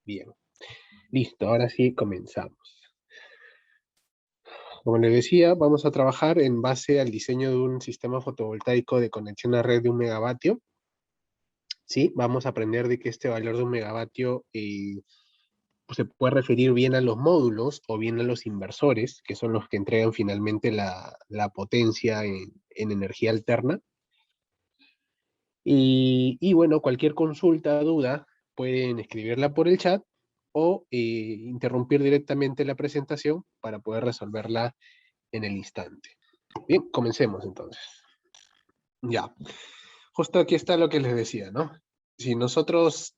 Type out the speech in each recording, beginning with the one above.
Bien, listo, ahora sí comenzamos. Como les decía, vamos a trabajar en base al diseño de un sistema fotovoltaico de conexión a red de 1 megavatio. Sí, vamos a aprender de que este valor de 1 megavatio pues se puede referir bien a los módulos o bien a los inversores, que son los que entregan finalmente la potencia en energía alterna. Y bueno, cualquier consulta, duda, pueden escribirla por el chat o interrumpir directamente la presentación para poder resolverla en el instante. Bien, comencemos entonces. Ya, justo aquí está lo que les decía, ¿no? Si nosotros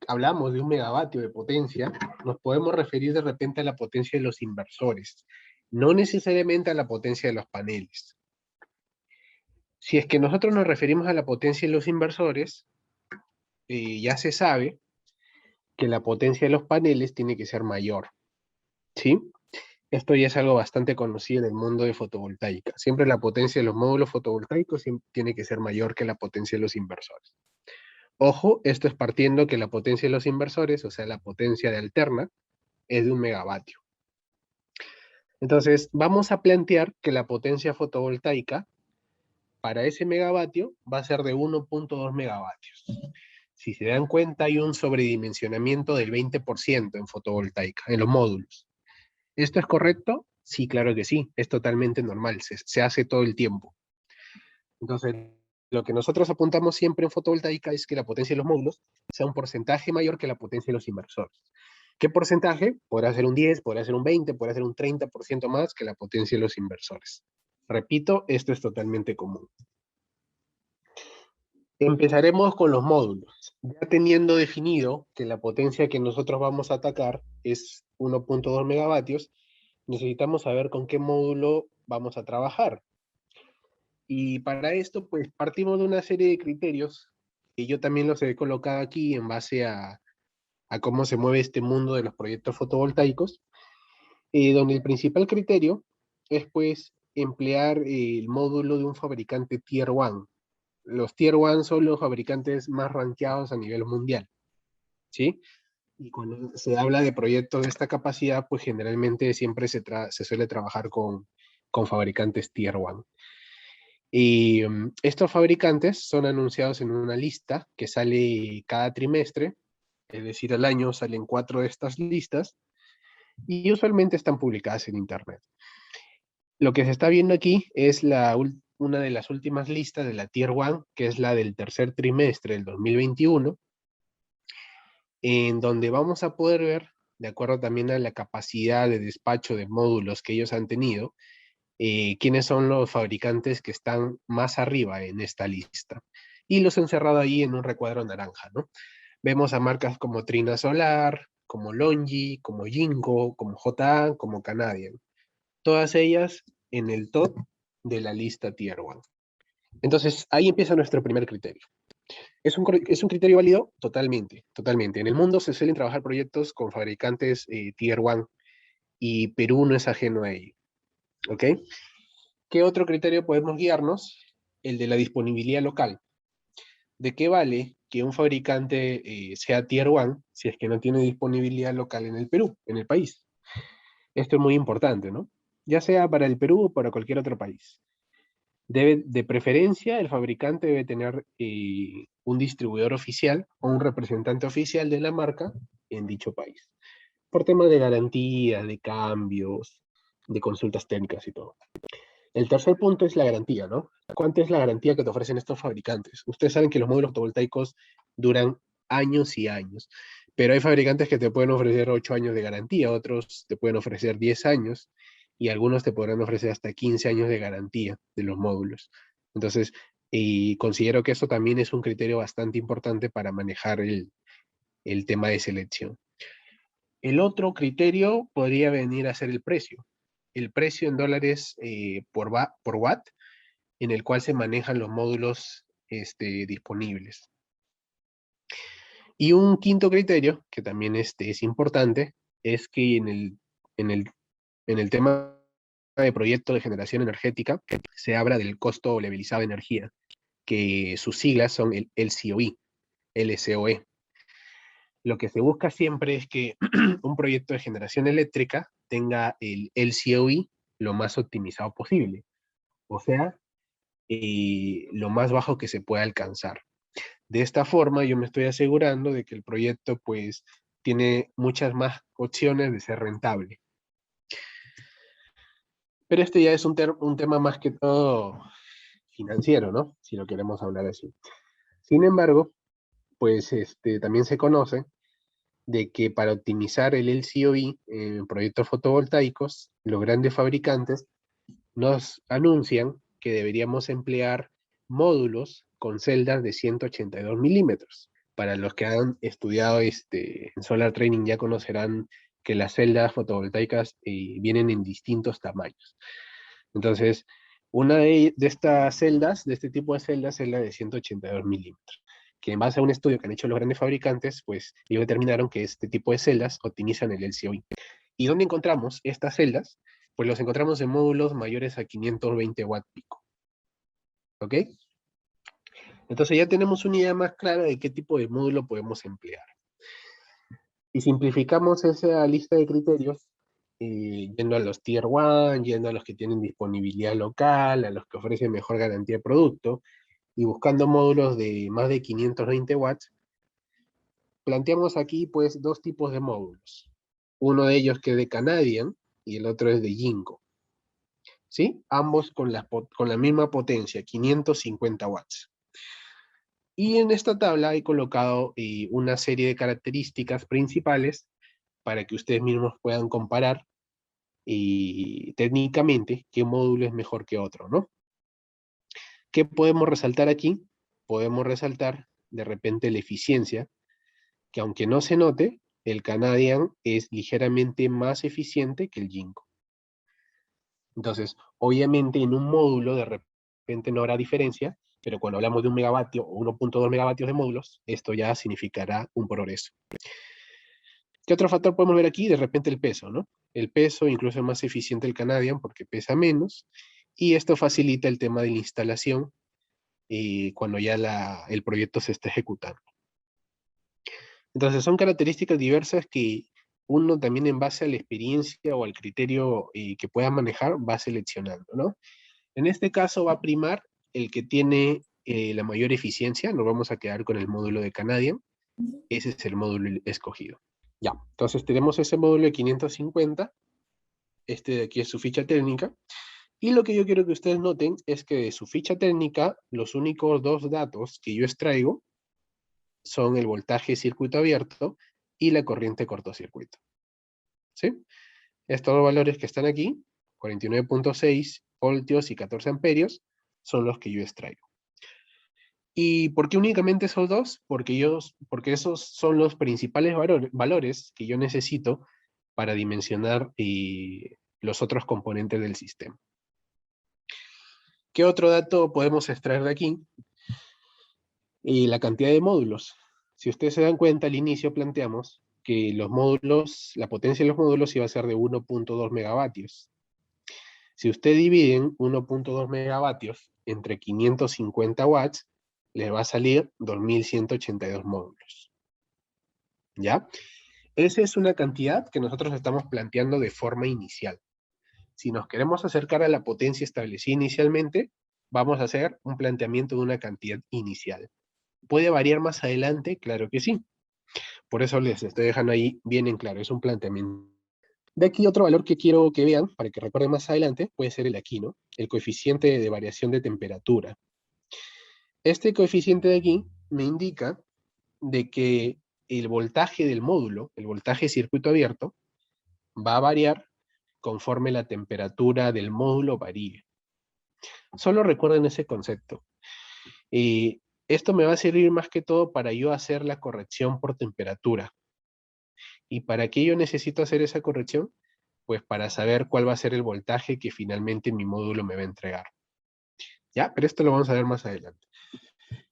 hablamos de 1 megavatio de potencia, nos podemos referir de repente a la potencia de los inversores, no necesariamente a la potencia de los paneles. Si es que nosotros nos referimos a la potencia de los inversores, ya se sabe que la potencia de los paneles tiene que ser mayor, ¿sí? Esto ya es algo bastante conocido en el mundo de fotovoltaica. Siempre la potencia de los módulos fotovoltaicos tiene que ser mayor que la potencia de los inversores. Ojo, esto es partiendo que la potencia de los inversores, o sea, la potencia de alterna, es de 1 megavatio. Entonces, vamos a plantear que la potencia fotovoltaica para ese megavatio va a ser de 1.2 megavatios. Si se dan cuenta, hay un sobredimensionamiento del 20% en fotovoltaica, en los módulos. ¿Esto es correcto? Sí, claro que sí, es totalmente normal, se hace todo el tiempo. Entonces, lo que nosotros apuntamos siempre en fotovoltaica es que la potencia de los módulos sea un porcentaje mayor que la potencia de los inversores. ¿Qué porcentaje? Podrá ser un 10, podrá ser un 20, podrá ser un 30% más que la potencia de los inversores. Repito, esto es totalmente común. Empezaremos con los módulos. Ya teniendo definido que la potencia que nosotros vamos a atacar es 1.2 megavatios, necesitamos saber con qué módulo vamos a trabajar. Y para esto, pues partimos de una serie de criterios que yo también los he colocado aquí en base a cómo se mueve este mundo de los proyectos fotovoltaicos, donde el principal criterio es pues emplear el módulo de un fabricante Tier 1. Los Tier 1 son los fabricantes más rankeados a nivel mundial, ¿sí? Y cuando se habla de proyectos de esta capacidad, pues generalmente siempre se suele trabajar con fabricantes Tier 1. Y estos fabricantes son anunciados en una lista que sale cada trimestre, es decir, al año salen 4 de estas listas, y usualmente están publicadas en Internet. Lo que se está viendo aquí es una de las últimas listas de la Tier 1, que es la del tercer trimestre del 2021, en donde vamos a poder ver, de acuerdo también a la capacidad de despacho de módulos que ellos han tenido, quiénes son los fabricantes que están más arriba en esta lista. Y los han cerrado ahí en un recuadro naranja, ¿no? Vemos a marcas como Trina Solar, como Longi, como Jinko, como JA, como Canadian. Todas ellas en el top de la lista Tier 1. Entonces, ahí empieza nuestro primer criterio. ¿Es un criterio válido? Totalmente, totalmente. En el mundo se suelen trabajar proyectos con fabricantes Tier 1 y Perú no es ajeno a ello. ¿Ok? ¿Qué otro criterio podemos guiarnos? El de la disponibilidad local. ¿De qué vale que un fabricante sea Tier 1 si es que no tiene disponibilidad local en el Perú, en el país? Esto es muy importante, ¿no? Ya sea para el Perú o para cualquier otro país. De preferencia, el fabricante debe tener un distribuidor oficial o un representante oficial de la marca en dicho país, por temas de garantía, de cambios, de consultas técnicas y todo. El tercer punto es la garantía, ¿no? ¿Cuánto es la garantía que te ofrecen estos fabricantes? Ustedes saben que los módulos fotovoltaicos duran años y años, pero hay fabricantes que te pueden ofrecer 8 años de garantía, otros te pueden ofrecer 10 años y algunos te podrán ofrecer hasta 15 años de garantía de los módulos. Entonces, y considero que eso también es un criterio bastante importante para manejar el tema de selección. El otro criterio podría venir a ser el precio. El precio en dólares por watt en el cual se manejan los módulos disponibles. Y un quinto criterio, que también es importante, es que en el tema de proyecto de generación energética se habla del costo levelizado de energía, que sus siglas son el LCOE, LCOE. Lo que se busca siempre es que un proyecto de generación eléctrica tenga el LCOE lo más optimizado posible, o sea, lo más bajo que se pueda alcanzar. De esta forma, yo me estoy asegurando de que el proyecto, pues, tiene muchas más opciones de ser rentable. Pero este ya es un tema más que todo financiero, ¿no? Si lo queremos hablar así. Sin embargo, pues, también se conoce de que para optimizar el LCOE en proyectos fotovoltaicos, los grandes fabricantes nos anuncian que deberíamos emplear módulos con celdas de 182 milímetros. Para los que han estudiado en Solar Training ya conocerán que las celdas fotovoltaicas vienen en distintos tamaños. Entonces, una de estas celdas, de este tipo de celdas, es la de 182 milímetros, que en base a un estudio que han hecho los grandes fabricantes, pues ellos determinaron que este tipo de celdas optimizan el LCOE. ¿Y dónde encontramos estas celdas? Pues los encontramos en módulos mayores a 520 watt pico. ¿Ok? Entonces ya tenemos una idea más clara de qué tipo de módulo podemos emplear. Y simplificamos esa lista de criterios, yendo a los Tier 1, yendo a los que tienen disponibilidad local, a los que ofrecen mejor garantía de producto, y buscando módulos de más de 520 watts, planteamos aquí pues dos tipos de módulos. Uno de ellos que es de Canadian y el otro es de Jinko. ¿Sí? Ambos con la misma potencia, 550 watts. Y en esta tabla he colocado una serie de características principales para que ustedes mismos puedan comparar técnicamente qué módulo es mejor que otro, ¿no? ¿Qué podemos resaltar aquí? Podemos resaltar de repente la eficiencia, que aunque no se note, el Canadian es ligeramente más eficiente que el Jinko. Entonces, obviamente en un módulo de repente no habrá diferencia, pero cuando hablamos de 1 megavatio o 1.2 megavatios de módulos, esto ya significará un progreso. ¿Qué otro factor podemos ver aquí? De repente el peso, ¿no? El peso incluso es más eficiente el Canadian porque pesa menos, y esto facilita el tema de la instalación cuando ya el proyecto se está ejecutando. Entonces son características diversas que uno también en base a la experiencia o al criterio que pueda manejar va seleccionando, ¿no? En este caso va a primar el que tiene la mayor eficiencia, nos vamos a quedar con el módulo de Canadian, ese es el módulo escogido. Ya, entonces tenemos ese módulo de 550, este de aquí es su ficha técnica, y lo que yo quiero que ustedes noten es que de su ficha técnica, los únicos dos datos que yo extraigo son el voltaje circuito abierto y la corriente cortocircuito. ¿Sí? Estos dos valores que están aquí, 49.6 voltios y 14 amperios, son los que yo extraigo. ¿Y por qué únicamente esos dos? Porque esos son los principales valores que yo necesito para dimensionar los otros componentes del sistema. ¿Qué otro dato podemos extraer de aquí? La cantidad de módulos. Si ustedes se dan cuenta, al inicio planteamos que los módulos, la potencia de los módulos iba a ser de 1.2 megavatios. Si usted dividen 1.2 megavatios entre 550 watts, les va a salir 2182 módulos. ¿Ya? Esa es una cantidad que nosotros estamos planteando de forma inicial. Si nos queremos acercar a la potencia establecida inicialmente, vamos a hacer un planteamiento de una cantidad inicial. ¿Puede variar más adelante? Claro que sí. Por eso les estoy dejando ahí bien en claro, es un planteamiento. De aquí otro valor que quiero que vean, para que recuerden más adelante, puede ser el aquí, ¿no? El coeficiente de variación de temperatura. Este coeficiente de aquí me indica de que el voltaje del módulo, el voltaje circuito abierto, va a variar conforme la temperatura del módulo varíe. Solo recuerden ese concepto. Esto me va a servir más que todo para yo hacer la corrección por temperatura. ¿Y para qué yo necesito hacer esa corrección? Pues para saber cuál va a ser el voltaje que finalmente mi módulo me va a entregar. ¿Ya? Pero esto lo vamos a ver más adelante.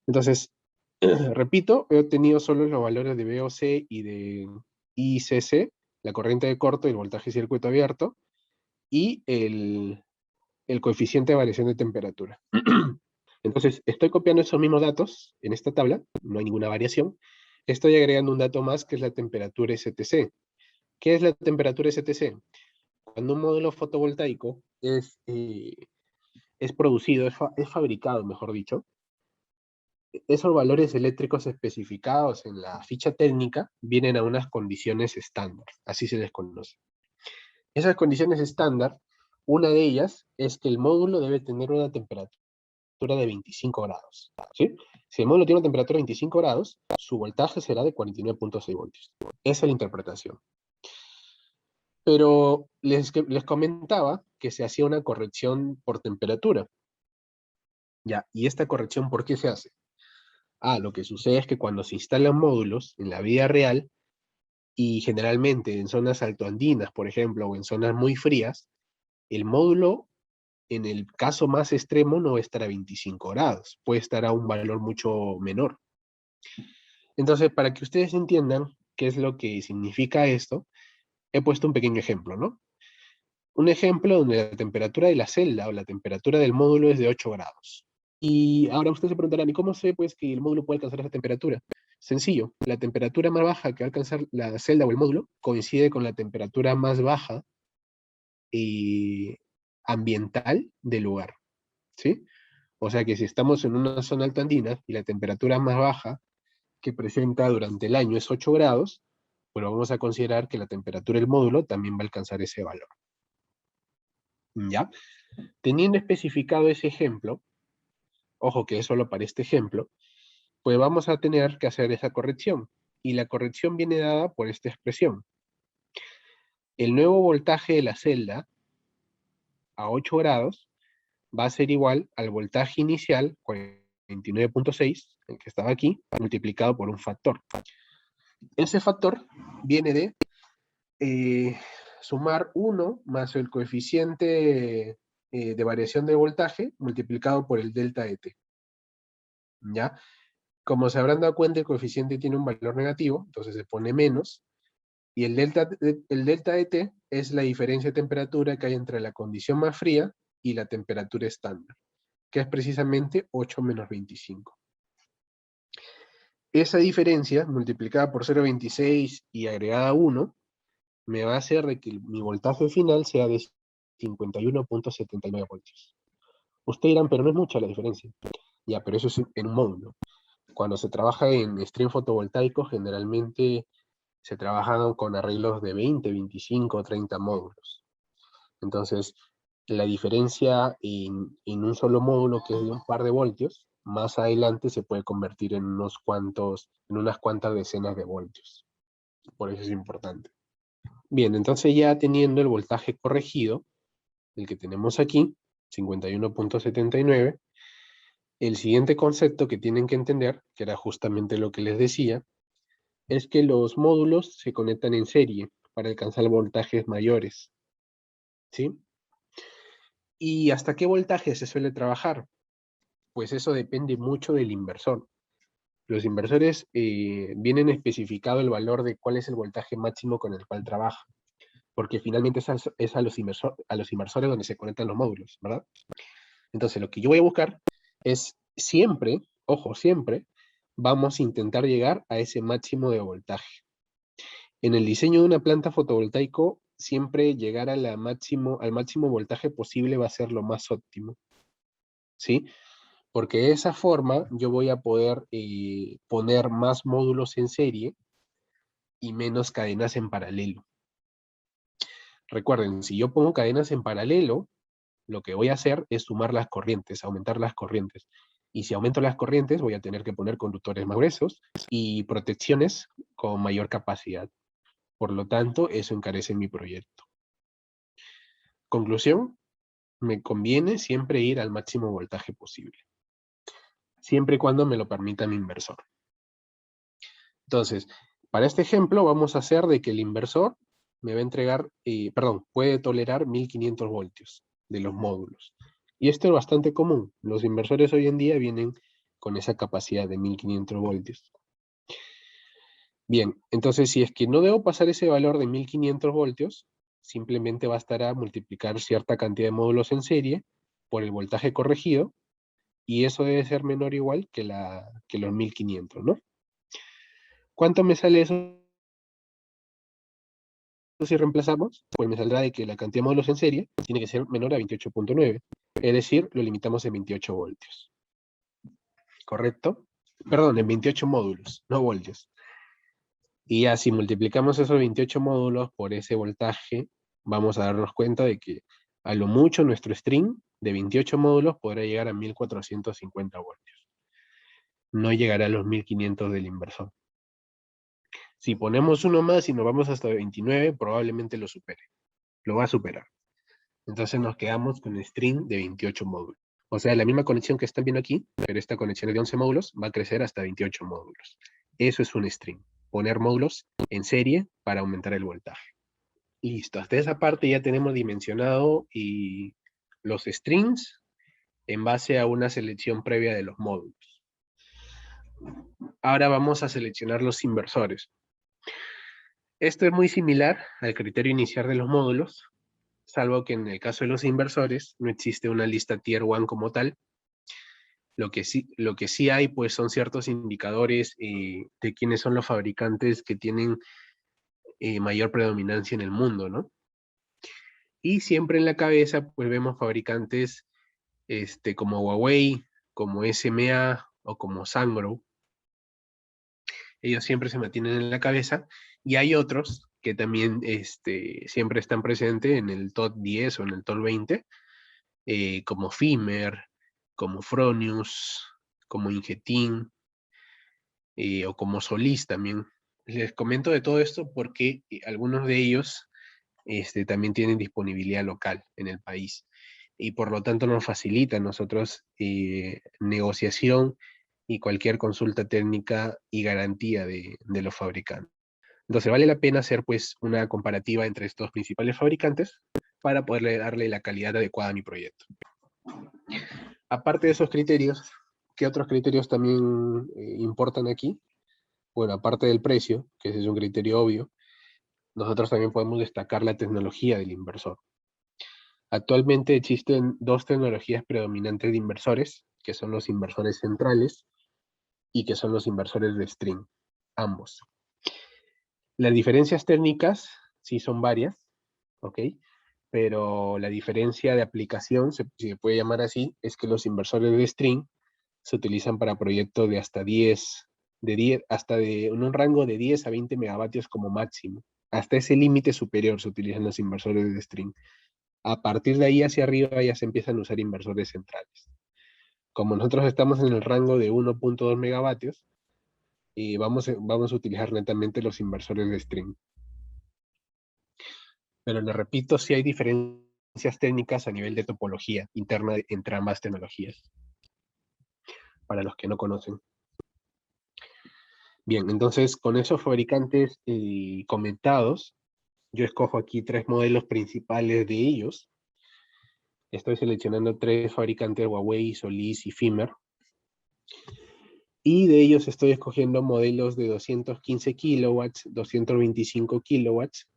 Entonces, repito, he obtenido solo los valores de VOC y de ICC, la corriente de corto y el voltaje circuito abierto, y el coeficiente de variación de temperatura. Entonces, estoy copiando esos mismos datos en esta tabla, no hay ninguna variación, Estoy agregando un dato más que es la temperatura STC. ¿Qué es la temperatura STC? Cuando un módulo fotovoltaico es producido, es fabricado, mejor dicho, esos valores eléctricos especificados en la ficha técnica vienen a unas condiciones estándar, así se les conoce. Esas condiciones estándar, una de ellas es que el módulo debe tener una temperatura de 25 grados, ¿sí? Si el módulo tiene una temperatura de 25 grados, su voltaje será de 49.6 voltios. Esa es la interpretación. Pero les comentaba que se hacía una corrección por temperatura. Ya, ¿y esta corrección por qué se hace? Lo que sucede es que cuando se instalan módulos en la vida real, y generalmente en zonas altoandinas, por ejemplo, o en zonas muy frías, el módulo, en el caso más extremo, no va a estar a 25 grados, puede estar a un valor mucho menor. Entonces, para que ustedes entiendan qué es lo que significa esto, he puesto un pequeño ejemplo, ¿no? Un ejemplo donde la temperatura de la celda o la temperatura del módulo es de 8 grados. Y ahora ustedes se preguntarán, ¿y cómo sé pues que el módulo puede alcanzar esa temperatura? Sencillo, la temperatura más baja que va a alcanzar la celda o el módulo coincide con la temperatura más baja ambiental del lugar, ¿sí? O sea que si estamos en una zona altoandina y la temperatura más baja que presenta durante el año es 8 grados, bueno, vamos a considerar que la temperatura del módulo también va a alcanzar ese valor. ¿Ya? Teniendo especificado ese ejemplo, ojo que es solo para este ejemplo, pues vamos a tener que hacer esa corrección. Y la corrección viene dada por esta expresión. El nuevo voltaje de la celda a 8 grados va a ser igual al voltaje inicial, 49.6, el que estaba aquí, multiplicado por un factor. Ese factor viene de sumar 1 más el coeficiente de variación de voltaje multiplicado por el delta de T. ¿Ya? Como se habrán dado cuenta, el coeficiente tiene un valor negativo, entonces se pone menos, y el delta de T es la diferencia de temperatura que hay entre la condición más fría y la temperatura estándar, que es precisamente 8 menos 25. Esa diferencia, multiplicada por 0,26 y agregada a 1, me va a hacer de que mi voltaje final sea de 51.79 voltios. Ustedes dirán, pero no es mucha la diferencia. Ya, pero eso es en un módulo. Cuando se trabaja en stream fotovoltaico, generalmente se trabajan con arreglos de 20, 25, 30 módulos. Entonces, la diferencia en un solo módulo, que es de un par de voltios, más adelante se puede convertir en unas cuantas decenas de voltios. Por eso es importante. Bien, entonces ya teniendo el voltaje corregido, el que tenemos aquí, 51.79, el siguiente concepto que tienen que entender, que era justamente lo que les decía, es que los módulos se conectan en serie para alcanzar voltajes mayores, ¿sí? ¿Y hasta qué voltaje se suele trabajar? Pues eso depende mucho del inversor. Los inversores vienen especificado el valor de cuál es el voltaje máximo con el cual trabaja, porque finalmente es a los inversores donde se conectan los módulos, ¿verdad? Entonces, lo que yo voy a buscar es siempre, ojo, siempre, vamos a intentar llegar a ese máximo de voltaje. En el diseño de una planta fotovoltaico, siempre llegar al máximo voltaje posible va a ser lo más óptimo, ¿sí? Porque de esa forma yo voy a poder poner más módulos en serie y menos cadenas en paralelo. Recuerden, si yo pongo cadenas en paralelo, lo que voy a hacer es sumar las corrientes, aumentar las corrientes. Y si aumento las corrientes, voy a tener que poner conductores más gruesos y protecciones con mayor capacidad. Por lo tanto, eso encarece mi proyecto. Conclusión, me conviene siempre ir al máximo voltaje posible, siempre y cuando me lo permita mi inversor. Entonces, para este ejemplo vamos a hacer de que el inversor me va a entregar, puede tolerar 1500 voltios de los módulos. Y esto es bastante común. Los inversores hoy en día vienen con esa capacidad de 1500 voltios. Bien, entonces si es que no debo pasar ese valor de 1500 voltios, simplemente bastará multiplicar cierta cantidad de módulos en serie por el voltaje corregido, y eso debe ser menor o igual que los 1500, ¿no? ¿Cuánto me sale eso si reemplazamos? Pues me saldrá de que la cantidad de módulos en serie tiene que ser menor a 28.9. Es decir, lo limitamos en 28 voltios. ¿Correcto? Perdón, en 28 módulos, no voltios. Y ya si multiplicamos esos 28 módulos por ese voltaje, vamos a darnos cuenta de que a lo mucho nuestro string de 28 módulos podrá llegar a 1450 voltios. No llegará a los 1500 del inversor. Si ponemos uno más y nos vamos hasta 29, probablemente lo supere. Lo va a superar. Entonces nos quedamos con el string de 28 módulos. O sea, la misma conexión que están viendo aquí, pero esta conexión de 11 módulos va a crecer hasta 28 módulos. Eso es un string. Poner módulos en serie para aumentar el voltaje. Listo, hasta esa parte ya tenemos dimensionado y los strings en base a una selección previa de los módulos. Ahora vamos a seleccionar los inversores. Esto es muy similar al criterio inicial de los módulos, salvo que en el caso de los inversores no existe una lista Tier 1 como tal. Lo que sí hay, pues, son ciertos indicadores de quiénes son los fabricantes que tienen mayor predominancia en el mundo, ¿no? Y siempre en la cabeza, pues, vemos fabricantes como Huawei, como SMA o como Sangro. Ellos siempre se mantienen en la cabeza. Y hay otros que también siempre están presentes en el top 10 o en el top 20, como Fimer, como Fronius, como Ingetin, o como Solís también. Les comento de todo esto porque algunos de ellos también tienen disponibilidad local en el país y por lo tanto nos facilita a nosotros negociación y cualquier consulta técnica y garantía de los fabricantes. Entonces vale la pena hacer pues una comparativa entre estos principales fabricantes para poderle darle la calidad adecuada a mi proyecto. Aparte de esos criterios, ¿qué otros criterios también importan aquí? Bueno, aparte del precio, que ese es un criterio obvio, nosotros también podemos destacar la tecnología del inversor. Actualmente existen dos tecnologías predominantes de inversores, que son los inversores centrales y que son los inversores de string, ambos. Las diferencias técnicas sí son varias, ¿ok? Pero la diferencia de aplicación, si se puede llamar así, es que los inversores de string se utilizan para proyectos de hasta 10, en un rango de 10 a 20 megavatios como máximo. Hasta ese límite superior se utilizan los inversores de string. A partir de ahí hacia arriba ya se empiezan a usar inversores centrales. Como nosotros estamos en el rango de 1.2 megavatios, vamos a utilizar netamente los inversores de string. Pero le repito, sí hay diferencias técnicas a nivel de topología interna entre ambas tecnologías, para los que no conocen. Bien, entonces con esos fabricantes comentados, yo escojo aquí 3 modelos principales de ellos. Estoy seleccionando 3 fabricantes: Huawei, Solís y Fimer. Y de ellos estoy escogiendo modelos de 215 kilowatts, 225 kilowatts,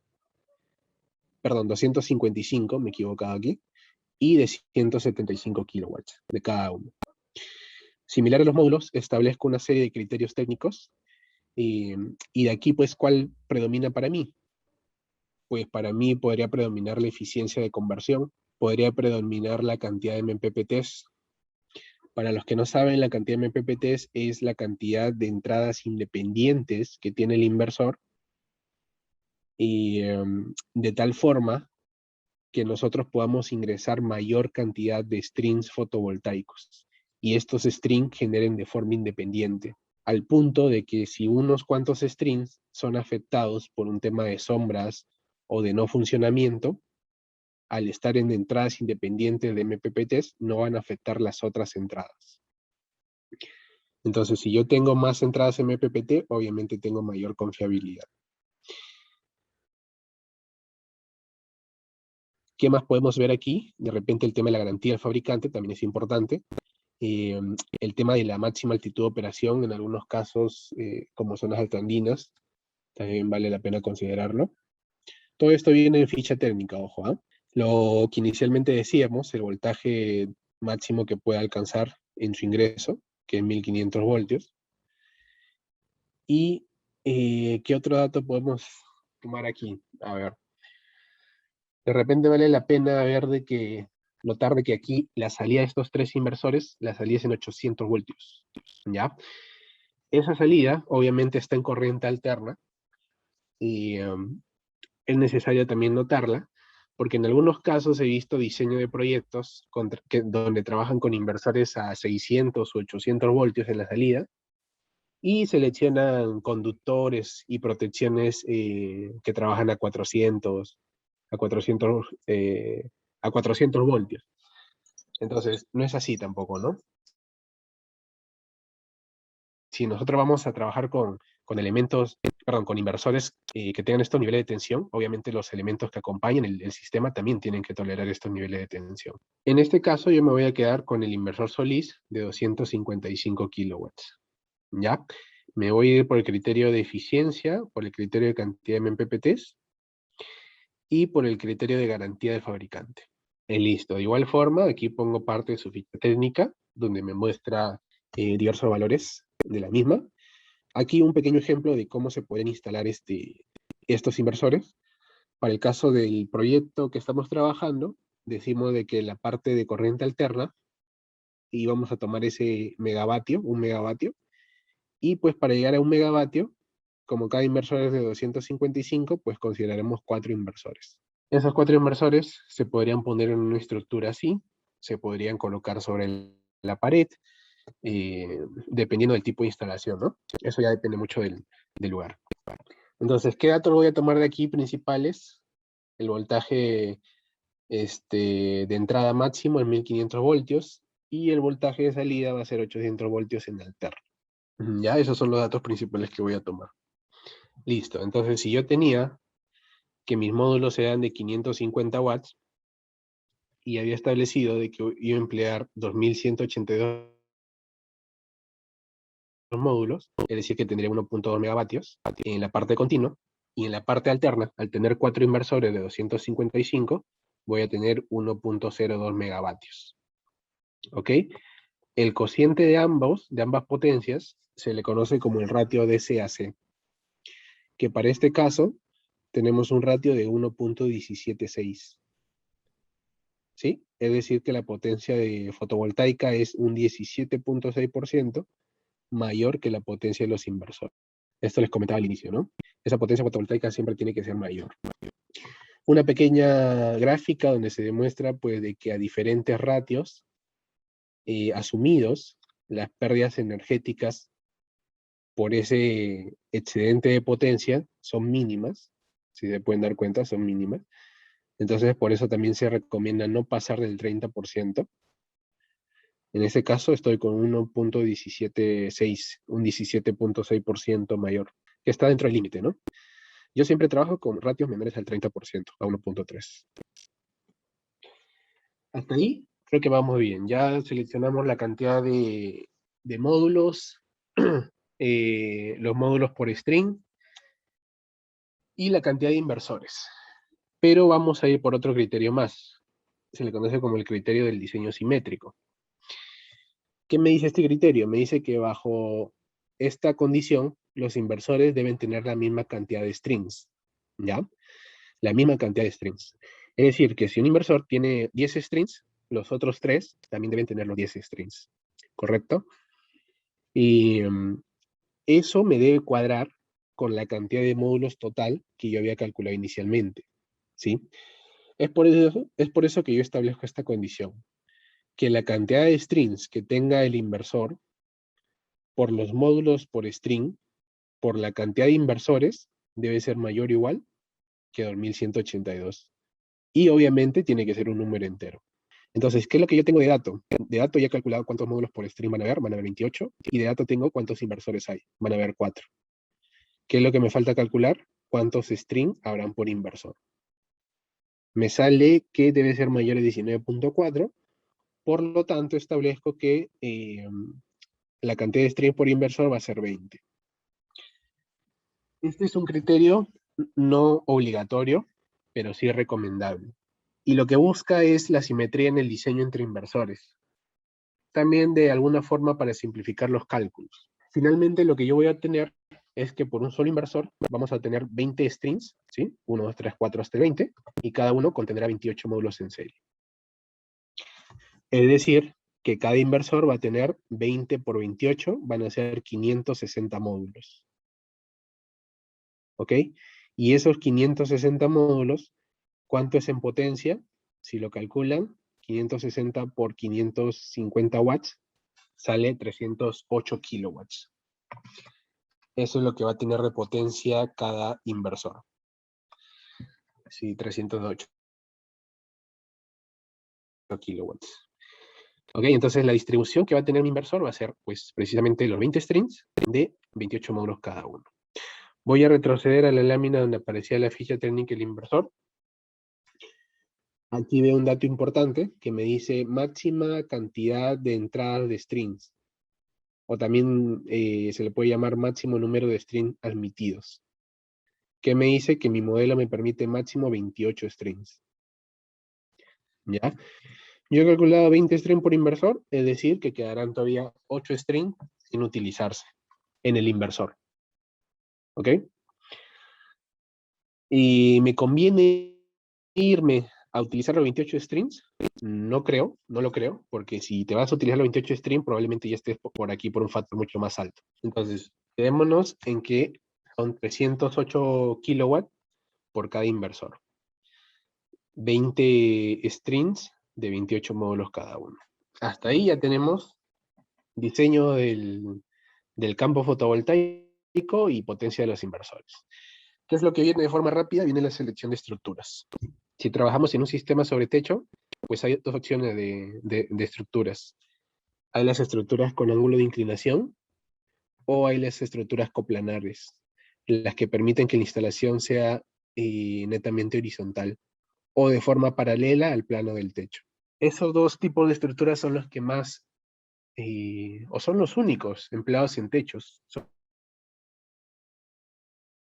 perdón, 255, me he equivocado aquí, y de 175 kilowatts de cada uno. Similar a los módulos, establezco una serie de criterios técnicos y de aquí, pues, ¿cuál predomina para mí? Pues para mí podría predominar la eficiencia de conversión, podría predominar la cantidad de MPPTs. Para los que no saben, la cantidad de MPPTs es la cantidad de entradas independientes que tiene el inversor, y de tal forma que nosotros podamos ingresar mayor cantidad de strings fotovoltaicos y estos strings generen de forma independiente, al punto de que si unos cuantos strings son afectados por un tema de sombras o de no funcionamiento, al estar en entradas independientes de MPPTs, no van a afectar las otras entradas. Entonces, si yo tengo más entradas MPPT, obviamente tengo mayor confiabilidad. ¿Qué más podemos ver aquí? De repente el tema de la garantía del fabricante también es importante. El tema de la máxima altitud de operación, en algunos casos, como zonas altoandinas, también vale la pena considerarlo. Todo esto viene en ficha técnica, ojo, ¿ah? Lo que inicialmente decíamos, el voltaje máximo que puede alcanzar en su ingreso, que es 1500 voltios. Y ¿Qué otro dato podemos tomar aquí? A ver, de repente vale la pena notar de que aquí la salida de estos tres inversores, la salida es en 800 voltios, ¿ya? Esa salida obviamente está en corriente alterna y es necesario también notarla, porque en algunos casos he visto diseño de proyectos donde trabajan con inversores a 600 o 800 voltios en la salida, y seleccionan conductores y protecciones que trabajan a 400, a 400 voltios. Entonces, no es así tampoco, ¿no? Si nosotros vamos a trabajar con inversores que tengan estos niveles de tensión, obviamente los elementos que acompañan el sistema también tienen que tolerar estos niveles de tensión. En este caso, yo me voy a quedar con el inversor Solís de 255 kilowatts, ¿ya? Me voy a ir por el criterio de eficiencia, por el criterio de cantidad de MPPTs y por el criterio de garantía del fabricante. Y listo. De igual forma, aquí pongo parte de su ficha técnica, donde me muestra diversos valores de la misma. Aquí un pequeño ejemplo de cómo se pueden instalar estos inversores. Para el caso del proyecto que estamos trabajando, decimos de que la parte de corriente alterna, y vamos a tomar ese megavatio, un megavatio, y pues para llegar a un megavatio, como cada inversor es de 255, pues consideraremos 4 inversores. Esos 4 inversores se podrían poner en una estructura así, se podrían colocar sobre la pared, dependiendo del tipo de instalación, ¿no? Eso ya depende mucho del lugar. Entonces, ¿qué datos voy a tomar de aquí principales? El voltaje de entrada máximo en 1500 voltios y el voltaje de salida va a ser 800 voltios en alterno. Ya, esos son los datos principales que voy a tomar. Listo, entonces si yo tenía que mis módulos eran de 550 watts y había establecido de que iba a emplear 2182 módulos, es decir que tendría 1.2 megavatios en la parte continua, y en la parte alterna, al tener 4 inversores de 255, voy a tener 1.02 megavatios. ¿Ok? El cociente de ambas potencias, se le conoce como el ratio DC-AC, que para este caso tenemos un ratio de 1.176. ¿Sí? Es decir, que la potencia de fotovoltaica es un 17.6% mayor que la potencia de los inversores. Esto les comentaba al inicio, ¿no? Esa potencia fotovoltaica siempre tiene que ser mayor. Una pequeña gráfica donde se demuestra pues, de que a diferentes ratios asumidos, las pérdidas energéticas por ese excedente de potencia son mínimas, si se pueden dar cuenta, son mínimas. Entonces, por eso también se recomienda no pasar del 30%. En ese caso, estoy con 1.176, un 17.6% mayor, que está dentro del límite, ¿no? Yo siempre trabajo con ratios menores al 30%, a 1.3. Hasta ahí creo que vamos bien. Ya seleccionamos la cantidad de módulos, los módulos por string y la cantidad de inversores. Pero vamos a ir por otro criterio más. Se le conoce como el criterio del diseño simétrico. ¿Qué me dice este criterio? Me dice que bajo esta condición, los inversores deben tener la misma cantidad de strings, ¿ya? La misma cantidad de strings. Es decir, que si un inversor tiene 10 strings, los otros 3 también deben tener los 10 strings, ¿correcto? Y eso me debe cuadrar con la cantidad de módulos total que yo había calculado inicialmente, ¿sí? Es por eso que yo establezco esta condición, que la cantidad de strings que tenga el inversor por los módulos por string, por la cantidad de inversores, debe ser mayor o igual que 2182. Y obviamente tiene que ser un número entero. Entonces, ¿qué es lo que yo tengo de dato? De dato ya he calculado cuántos módulos por string van a haber 28, y de dato tengo cuántos inversores hay, van a haber 4. ¿Qué es lo que me falta calcular? ¿Cuántos string habrán por inversor? Me sale que debe ser mayor a 19.4, por lo tanto establezco que la cantidad de string por inversor va a ser 20. Este es un criterio no obligatorio, pero sí recomendable. Y lo que busca es la simetría en el diseño entre inversores. También de alguna forma para simplificar los cálculos. Finalmente lo que yo voy a tener es que por un solo inversor vamos a tener 20 strings, ¿sí? 1, 2, 3, 4, hasta 20, y cada uno contendrá 28 módulos en serie. Es decir, que cada inversor va a tener 20 por 28, van a ser 560 módulos. ¿Ok? Y esos 560 módulos, ¿cuánto es en potencia? Si lo calculan, 560 por 550 watts, sale 308 kilowatts. Eso es lo que va a tener de potencia cada inversor. Sí, 308 kilowatts. Ok, entonces la distribución que va a tener mi inversor va a ser, pues, precisamente los 20 strings de 28 módulos cada uno. Voy a retroceder a la lámina donde aparecía la ficha técnica del inversor. Aquí veo un dato importante que me dice máxima cantidad de entradas de strings. O también se le puede llamar máximo número de strings admitidos. Que me dice que mi modelo me permite máximo 28 strings. ¿Ya? Yo he calculado 20 strings por inversor, es decir, que quedarán todavía 8 strings sin utilizarse en el inversor. ¿Ok? ¿Y me conviene irme a utilizar los 28 strings? No creo, no lo creo, porque si te vas a utilizar los 28 strings, probablemente ya estés por aquí por un factor mucho más alto. Entonces, quedémonos en que son 308 kilowatts por cada inversor. 20 strings de 28 módulos cada uno. Hasta ahí ya tenemos diseño del campo fotovoltaico y potencia de los inversores. ¿Qué es lo que viene de forma rápida? Viene la selección de estructuras. Si trabajamos en un sistema sobre techo, pues hay dos opciones de estructuras. Hay las estructuras con ángulo de inclinación o hay las estructuras coplanares, las que permiten que la instalación sea netamente horizontal o de forma paralela al plano del techo. Esos dos tipos de estructuras son los que más, o son los únicos empleados en techos,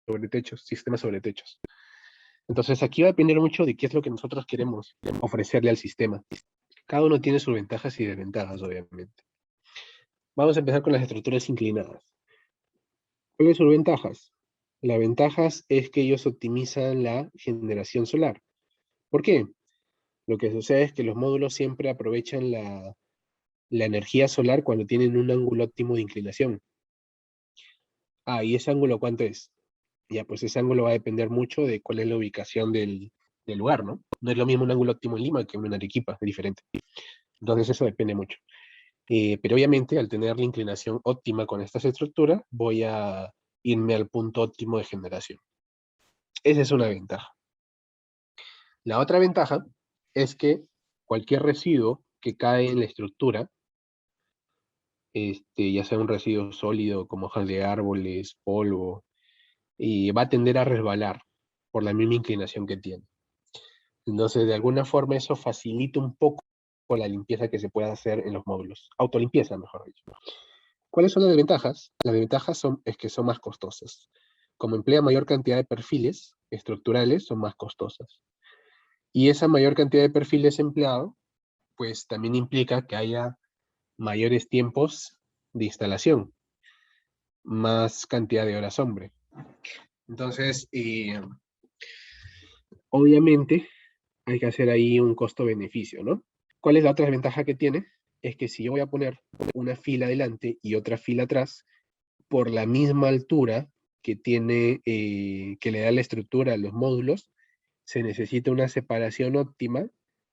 sobre techos, sistemas sobre techos. Entonces aquí va a depender mucho de qué es lo que nosotros queremos ofrecerle al sistema. Cada uno tiene sus ventajas y desventajas, obviamente. Vamos a empezar con las estructuras inclinadas. ¿Cuáles son sus ventajas? Las ventajas es que ellos optimizan la generación solar. ¿Por qué? Lo que sucede es que los módulos siempre aprovechan la energía solar cuando tienen un ángulo óptimo de inclinación. Ah, ¿y ese ángulo cuánto es? Ya, pues ese ángulo va a depender mucho de cuál es la ubicación del lugar, ¿no? No es lo mismo un ángulo óptimo en Lima que en Arequipa, es diferente. Entonces eso depende mucho. Pero obviamente al tener la inclinación óptima con estas estructuras, voy a irme al punto óptimo de generación. Esa es una ventaja. La otra ventaja es que cualquier residuo que cae en la estructura, ya sea un residuo sólido como hojas de árboles, polvo, va a tender a resbalar por la misma inclinación que tiene. Entonces, de alguna forma, eso facilita un poco la limpieza que se puede hacer en los módulos. Autolimpieza, mejor dicho. ¿Cuáles son las desventajas? Las desventajas es que son más costosas. Como emplea mayor cantidad de perfiles estructurales, son más costosas. Y esa mayor cantidad de perfiles empleado, pues también implica que haya mayores tiempos de instalación, más cantidad de horas hombre. Entonces, obviamente, hay que hacer ahí un costo-beneficio, ¿no? ¿Cuál es la otra ventaja que tiene? Es que si yo voy a poner una fila adelante y otra fila atrás, por la misma altura que tiene, que le da la estructura a los módulos, se necesita una separación óptima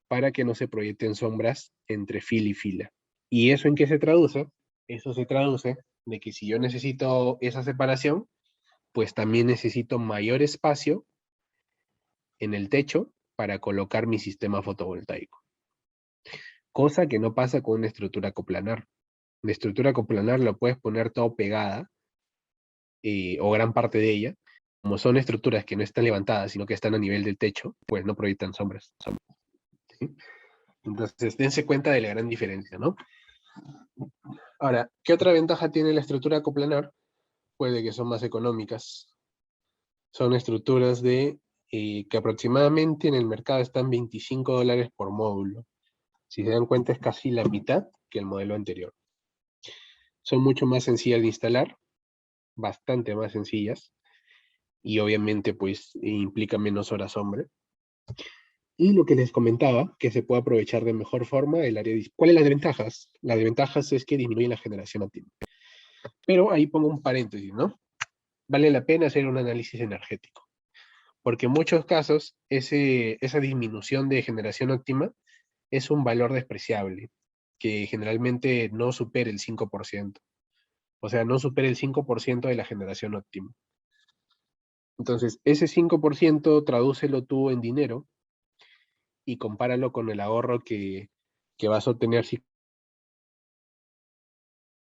para que no se proyecten sombras entre fila y fila. ¿Y eso en qué se traduce? Eso se traduce de que si yo necesito esa separación, pues también necesito mayor espacio en el techo para colocar mi sistema fotovoltaico. Cosa que no pasa con una estructura coplanar. La estructura coplanar la puedes poner todo pegada, o gran parte de ella. Como son estructuras que no están levantadas, sino que están a nivel del techo, pues no proyectan sombras. ¿Sí? Entonces, dense cuenta de la gran diferencia, ¿no? Ahora, ¿qué otra ventaja tiene la estructura coplanar? Puede que son más económicas. Son estructuras que aproximadamente en el mercado están $25 por módulo. Si se dan cuenta, es casi la mitad que el modelo anterior. Son mucho más sencillas de instalar, bastante más sencillas y obviamente pues implica menos horas hombre. Y lo que les comentaba, que se puede aprovechar de mejor forma el área. ¿Cuáles las desventajas? Las desventajas es que disminuye la generación óptima. Pero ahí pongo un paréntesis, ¿no? Vale la pena hacer un análisis energético, porque en muchos casos esa disminución de generación óptima es un valor despreciable, que generalmente no supera el 5%. O sea, no supera el 5% de la generación óptima. Entonces, ese 5% tradúcelo tú en dinero y compáralo con el ahorro que vas a obtener si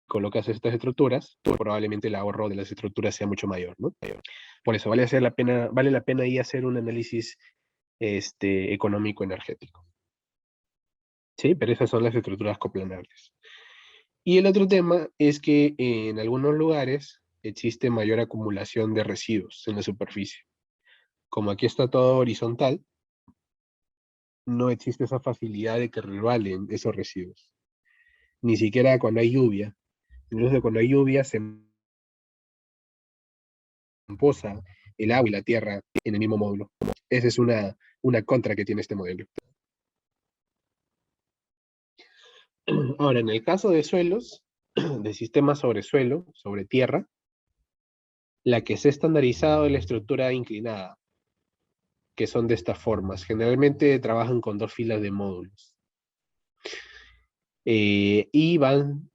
colocas estas estructuras, probablemente el ahorro de las estructuras sea mucho mayor, ¿no? Por eso vale la pena ahí hacer un análisis económico energético. Sí, pero esas son las estructuras coplanares. Y el otro tema es que en algunos lugares existe mayor acumulación de residuos en la superficie. Como aquí está todo horizontal, no existe esa facilidad de que resbalen esos residuos. Ni siquiera cuando hay lluvia. Incluso cuando hay lluvia se empoza el agua y la tierra en el mismo módulo. Esa es una contra que tiene este modelo. Ahora, en el caso de suelos, de sistemas sobre suelo, sobre tierra, la que se ha estandarizado es la estructura inclinada, que son de estas formas. Generalmente trabajan con 2 filas de módulos. Y van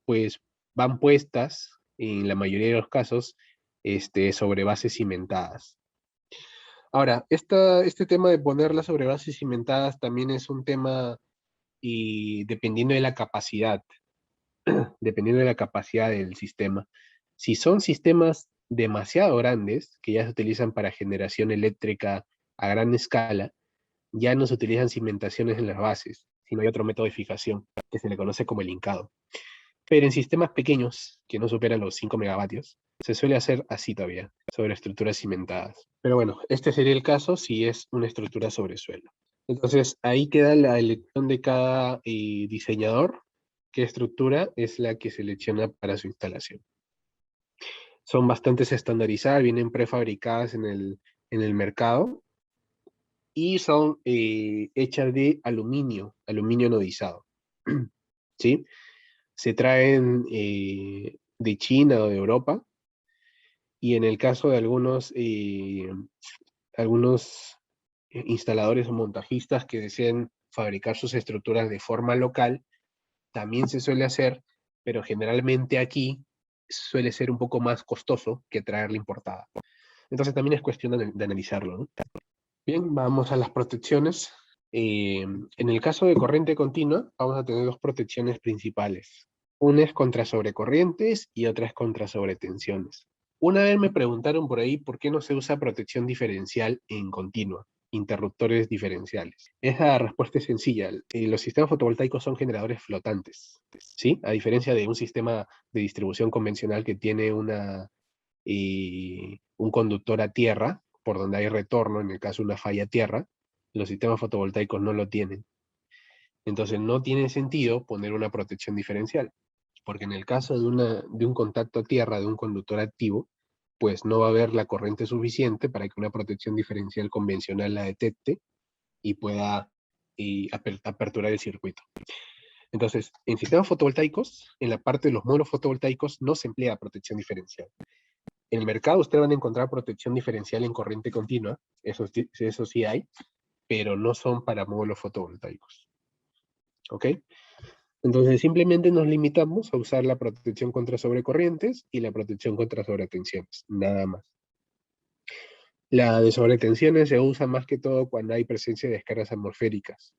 puestas, en la mayoría de los casos, sobre bases cimentadas. Ahora, este tema de ponerlas sobre bases cimentadas también es un tema y dependiendo de la capacidad del sistema. Si son sistemas demasiado grandes, que ya se utilizan para generación eléctrica a gran escala, ya no se utilizan cimentaciones en las bases, sino hay otro método de fijación, que se le conoce como el hincado. Pero en sistemas pequeños, que no superan los 5 megavatios, se suele hacer así todavía, sobre estructuras cimentadas. Pero bueno, este sería el caso si es una estructura sobre suelo. Entonces, ahí queda la elección de cada diseñador, qué estructura es la que selecciona para su instalación. Son bastante estandarizadas, vienen prefabricadas en el mercado y son hechas de aluminio anodizado. ¿Sí? Se traen de China o de Europa, y en el caso de algunos instaladores o montajistas que deseen fabricar sus estructuras de forma local, también se suele hacer, pero generalmente aquí suele ser un poco más costoso que traerla importada. Entonces también es cuestión de analizarlo, ¿no? Bien, vamos a las protecciones. En el caso de corriente continua, vamos a tener dos protecciones principales. Una es contra sobrecorrientes y otra es contra sobretensiones. Una vez me preguntaron por ahí por qué no se usa protección diferencial en continua, interruptores diferenciales. Esa respuesta es sencilla. Los sistemas fotovoltaicos son generadores flotantes, ¿sí? A diferencia de un sistema de distribución convencional que tiene un conductor a tierra, por donde hay retorno en el caso de una falla a tierra, los sistemas fotovoltaicos no lo tienen. Entonces no tiene sentido poner una protección diferencial, porque en el caso de un contacto a tierra de un conductor activo, pues no va a haber la corriente suficiente para que una protección diferencial convencional la detecte y pueda aperturar el circuito. Entonces, en sistemas fotovoltaicos, en la parte de los módulos fotovoltaicos, no se emplea protección diferencial. En el mercado ustedes van a encontrar protección diferencial en corriente continua, eso sí hay, pero no son para módulos fotovoltaicos. ¿Ok? Entonces simplemente nos limitamos a usar la protección contra sobrecorrientes y la protección contra sobretensiones, nada más. La de sobretensiones se usa más que todo cuando hay presencia de descargas atmosféricas.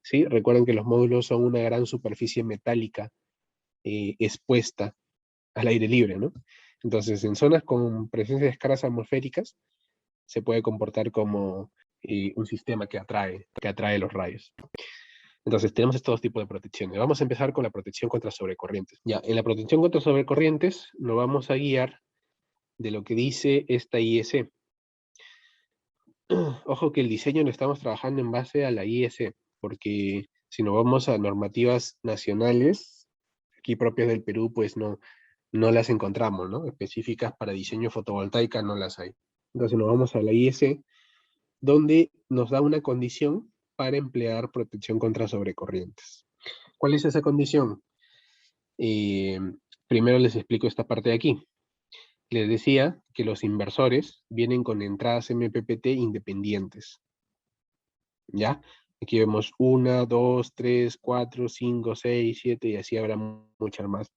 ¿Sí? Recuerden que los módulos son una gran superficie metálica expuesta al aire libre, ¿no? Entonces, en zonas con presencia de descargas atmosféricas, se puede comportar como un sistema que atrae los rayos. Entonces, tenemos estos dos tipos de protecciones. Vamos a empezar con la protección contra sobrecorrientes. Ya, en la protección contra sobrecorrientes nos vamos a guiar de lo que dice esta IEC. Ojo que el diseño lo estamos trabajando en base a la IEC, porque si nos vamos a normativas nacionales, aquí propias del Perú, pues no no las encontramos, ¿no? Específicas para diseño fotovoltaica no las hay. Entonces nos vamos a la IEC, donde nos da una condición para emplear protección contra sobrecorrientes. ¿Cuál es esa condición? Primero les explico esta parte de aquí. Les decía que los inversores vienen con entradas MPPT independientes. ¿Ya? Aquí vemos 1, 2, 3, 4, 5, 6, 7 y así habrá muchas más.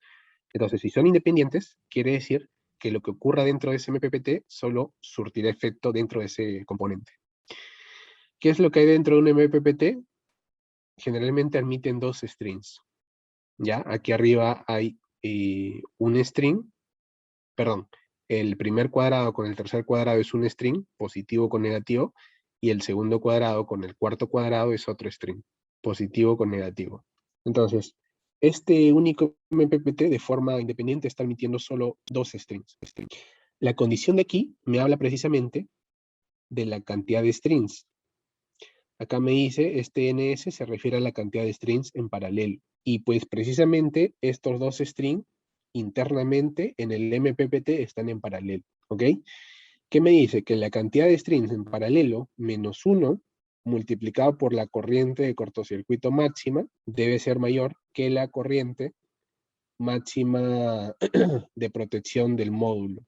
Entonces, si son independientes, quiere decir que lo que ocurra dentro de ese MPPT solo surtirá efecto dentro de ese componente. ¿Qué es lo que hay dentro de un MPPT? Generalmente admiten dos strings. ¿Ya? Aquí arriba hay un string, perdón, el primer cuadrado con el tercer cuadrado es un string, positivo con negativo, y el segundo cuadrado con el cuarto cuadrado es otro string, positivo con negativo. Entonces, este único MPPT de forma independiente está admitiendo solo dos strings. La condición de aquí me habla precisamente de la cantidad de strings. Acá me dice, este NS se refiere a la cantidad de strings en paralelo. Y pues precisamente estos dos strings internamente en el MPPT están en paralelo, ¿ok? ¿Qué me dice? Que la cantidad de strings en paralelo menos 1 multiplicado por la corriente de cortocircuito máxima debe ser mayor que la corriente máxima de protección del módulo.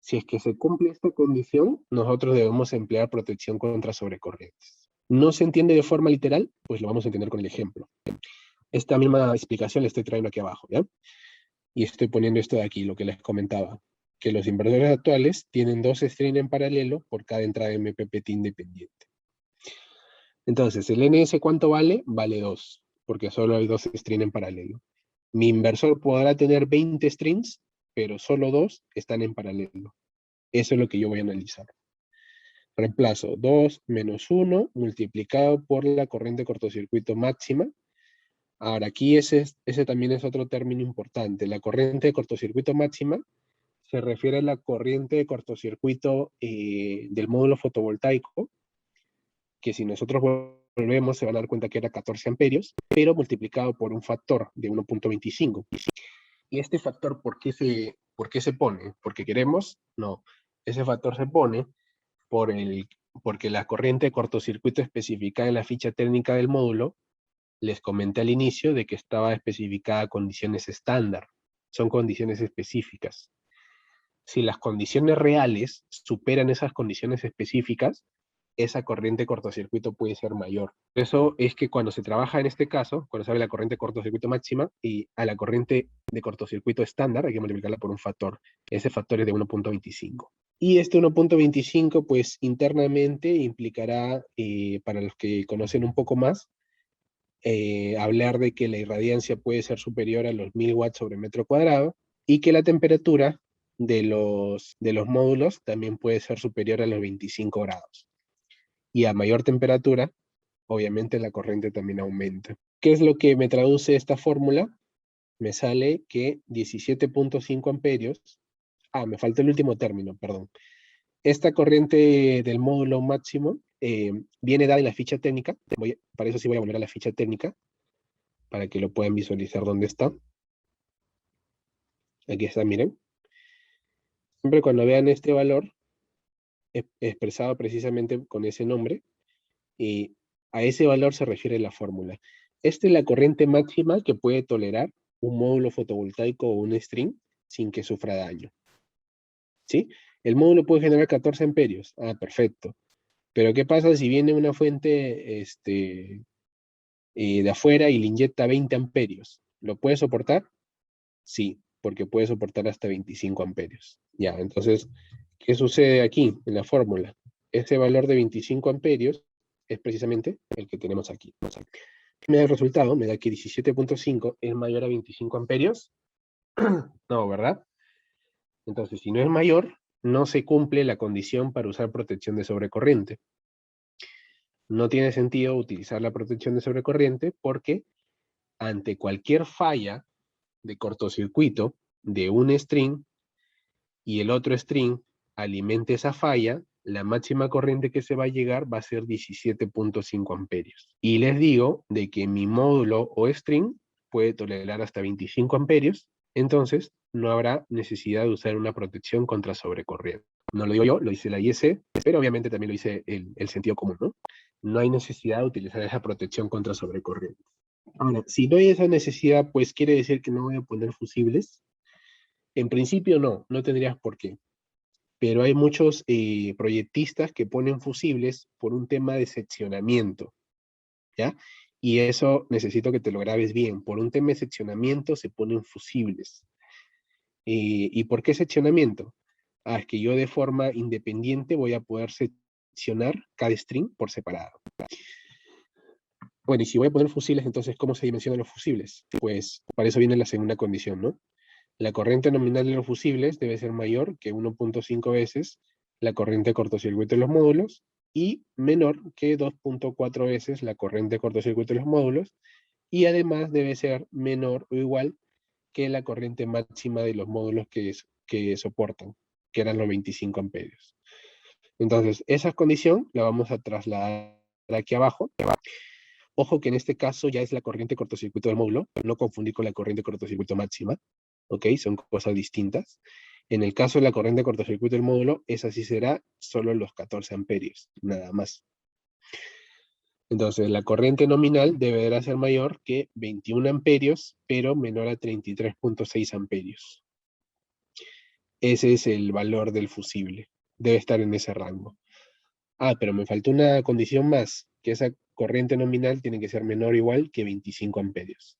Si es que se cumple esta condición, nosotros debemos emplear protección contra sobrecorrientes. ¿No se entiende de forma literal? Pues lo vamos a entender con el ejemplo. Esta misma explicación la estoy trayendo aquí abajo, ¿ya? Y estoy poniendo esto de aquí, lo que les comentaba, que los inversores actuales tienen dos strings en paralelo por cada entrada MPPT independiente. Entonces, ¿el NS cuánto vale? Vale 2, porque solo hay dos strings en paralelo. Mi inversor podrá tener 20 strings, pero solo dos están en paralelo. Eso es lo que yo voy a analizar. Reemplazo 2 menos 1 multiplicado por la corriente de cortocircuito máxima. Ahora, aquí ese también es otro término importante. La corriente de cortocircuito máxima se refiere a la corriente de cortocircuito del módulo fotovoltaico, que si nosotros volvemos se van a dar cuenta que era 14 amperios, pero multiplicado por un factor de 1.25. ¿Y este factor por qué se pone? ¿Porque queremos? No. Ese factor se pone porque la corriente de cortocircuito especificada en la ficha técnica del módulo, les comenté al inicio de que estaba especificada a condiciones estándar. Son condiciones específicas. Si las condiciones reales superan esas condiciones específicas, esa corriente de cortocircuito puede ser mayor. Por eso es que cuando se trabaja en este caso, cuando se habla de la corriente de cortocircuito máxima y a la corriente de cortocircuito estándar, hay que multiplicarla por un factor. Ese factor es de 1.25. Y este 1.25, pues internamente implicará, para los que conocen un poco más, hablar de que la irradiancia puede ser superior a los 1000 watts sobre metro cuadrado y que la temperatura de los módulos también puede ser superior a los 25 grados. Y a mayor temperatura, obviamente la corriente también aumenta. ¿Qué es lo que me traduce esta fórmula? Me sale que 17.5 amperios, me falta el último término, perdón. Esta corriente del módulo máximo viene dada en la ficha técnica. Para eso sí voy a volver a la ficha técnica, para que lo puedan visualizar dónde está. Aquí está, miren. Siempre cuando vean este valor, expresado precisamente con ese nombre, y a ese valor se refiere la fórmula. Esta es la corriente máxima que puede tolerar un módulo fotovoltaico o un string sin que sufra daño. ¿Sí? El módulo puede generar 14 amperios. Perfecto. Pero ¿qué pasa si viene una fuente de afuera y le inyecta 20 amperios? ¿Lo puede soportar? Sí, porque puede soportar hasta 25 amperios. Ya, entonces, ¿qué sucede aquí en la fórmula? Ese valor de 25 amperios es precisamente el que tenemos aquí. Me da el resultado, me da que 17.5 es mayor a 25 amperios. No, ¿verdad? Entonces, si no es mayor, no se cumple la condición para usar protección de sobrecorriente. No tiene sentido utilizar la protección de sobrecorriente porque ante cualquier falla de cortocircuito de un string y el otro string alimente esa falla, la máxima corriente que se va a llegar va a ser 17.5 amperios. Y les digo de que mi módulo o string puede tolerar hasta 25 amperios entonces no habrá necesidad de usar una protección contra sobrecorriente. No lo digo yo, lo dice la IS, pero obviamente también lo dice el sentido común, ¿no? No hay necesidad de utilizar esa protección contra sobrecorriente. Ahora, si no hay esa necesidad, pues quiere decir que no voy a poner fusibles. En principio no tendrías por qué. Pero hay muchos proyectistas que ponen fusibles por un tema de seccionamiento, ¿ya? Y eso necesito que te lo grabes bien. Por un tema de seccionamiento se ponen fusibles. ¿Y por qué seccionamiento? Ah, es que yo de forma independiente voy a poder seccionar cada string por separado. Bueno, y si voy a poner fusibles, entonces, ¿cómo se dimensionan los fusibles? Pues para eso viene la segunda condición, ¿no? La corriente nominal de los fusibles debe ser mayor que 1.5 veces la corriente de cortocircuito de los módulos y menor que 2.4 veces la corriente de cortocircuito de los módulos, y además debe ser menor o igual que la corriente máxima de los módulos que soportan, que eran los 25 amperios. Entonces, esa condición la vamos a trasladar aquí abajo. Ojo que en este caso ya es la corriente de cortocircuito del módulo, no confundir con la corriente de cortocircuito máxima, ¿ok? Son cosas distintas. En el caso de la corriente de cortocircuito del módulo, esa sí será solo los 14 amperios, nada más. Entonces, la corriente nominal deberá ser mayor que 21 amperios, pero menor a 33.6 amperios. Ese es el valor del fusible. Debe estar en ese rango. Ah, pero me faltó una condición más, que esa corriente nominal tiene que ser menor o igual que 25 amperios.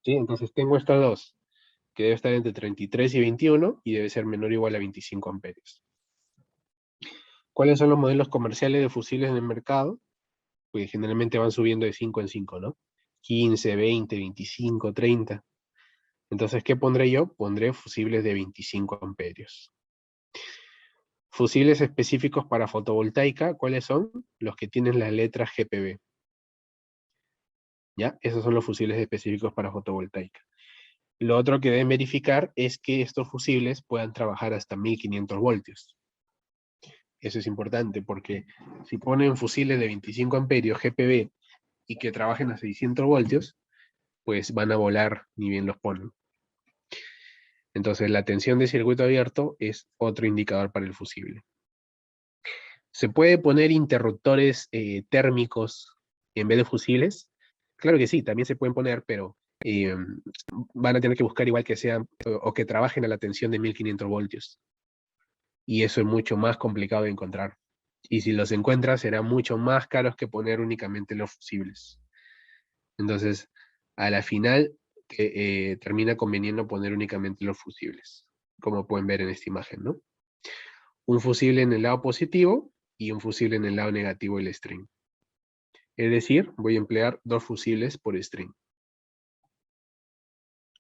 ¿Sí? Entonces tengo estas dos, que debe estar entre 33 y 21 y debe ser menor o igual a 25 amperios. ¿Cuáles son los modelos comerciales de fusibles en el mercado? Pues generalmente van subiendo de 5 en 5, ¿no? 15, 20, 25, 30. Entonces, ¿qué pondré yo? Pondré fusibles de 25 amperios. Fusibles específicos para fotovoltaica, ¿cuáles son? Los que tienen las letras GPB. ¿Ya? Esos son los fusibles específicos para fotovoltaica. Lo otro que deben verificar es que estos fusibles puedan trabajar hasta 1500 voltios. Eso es importante porque si ponen fusibles de 25 amperios GPB y que trabajen a 600 voltios, pues van a volar ni bien los ponen. Entonces la tensión de circuito abierto es otro indicador para el fusible. ¿Se puede poner interruptores térmicos en vez de fusibles? Claro que sí, también se pueden poner, pero van a tener que buscar igual que sean o que trabajen a la tensión de 1500 voltios. Y eso es mucho más complicado de encontrar. Y si los encuentras, serán mucho más caros que poner únicamente los fusibles. Entonces, a la final, termina conveniendo poner únicamente los fusibles, como pueden ver en esta imagen, ¿no? Un fusible en el lado positivo y un fusible en el lado negativo del string. Es decir, voy a emplear 2 fusibles por string.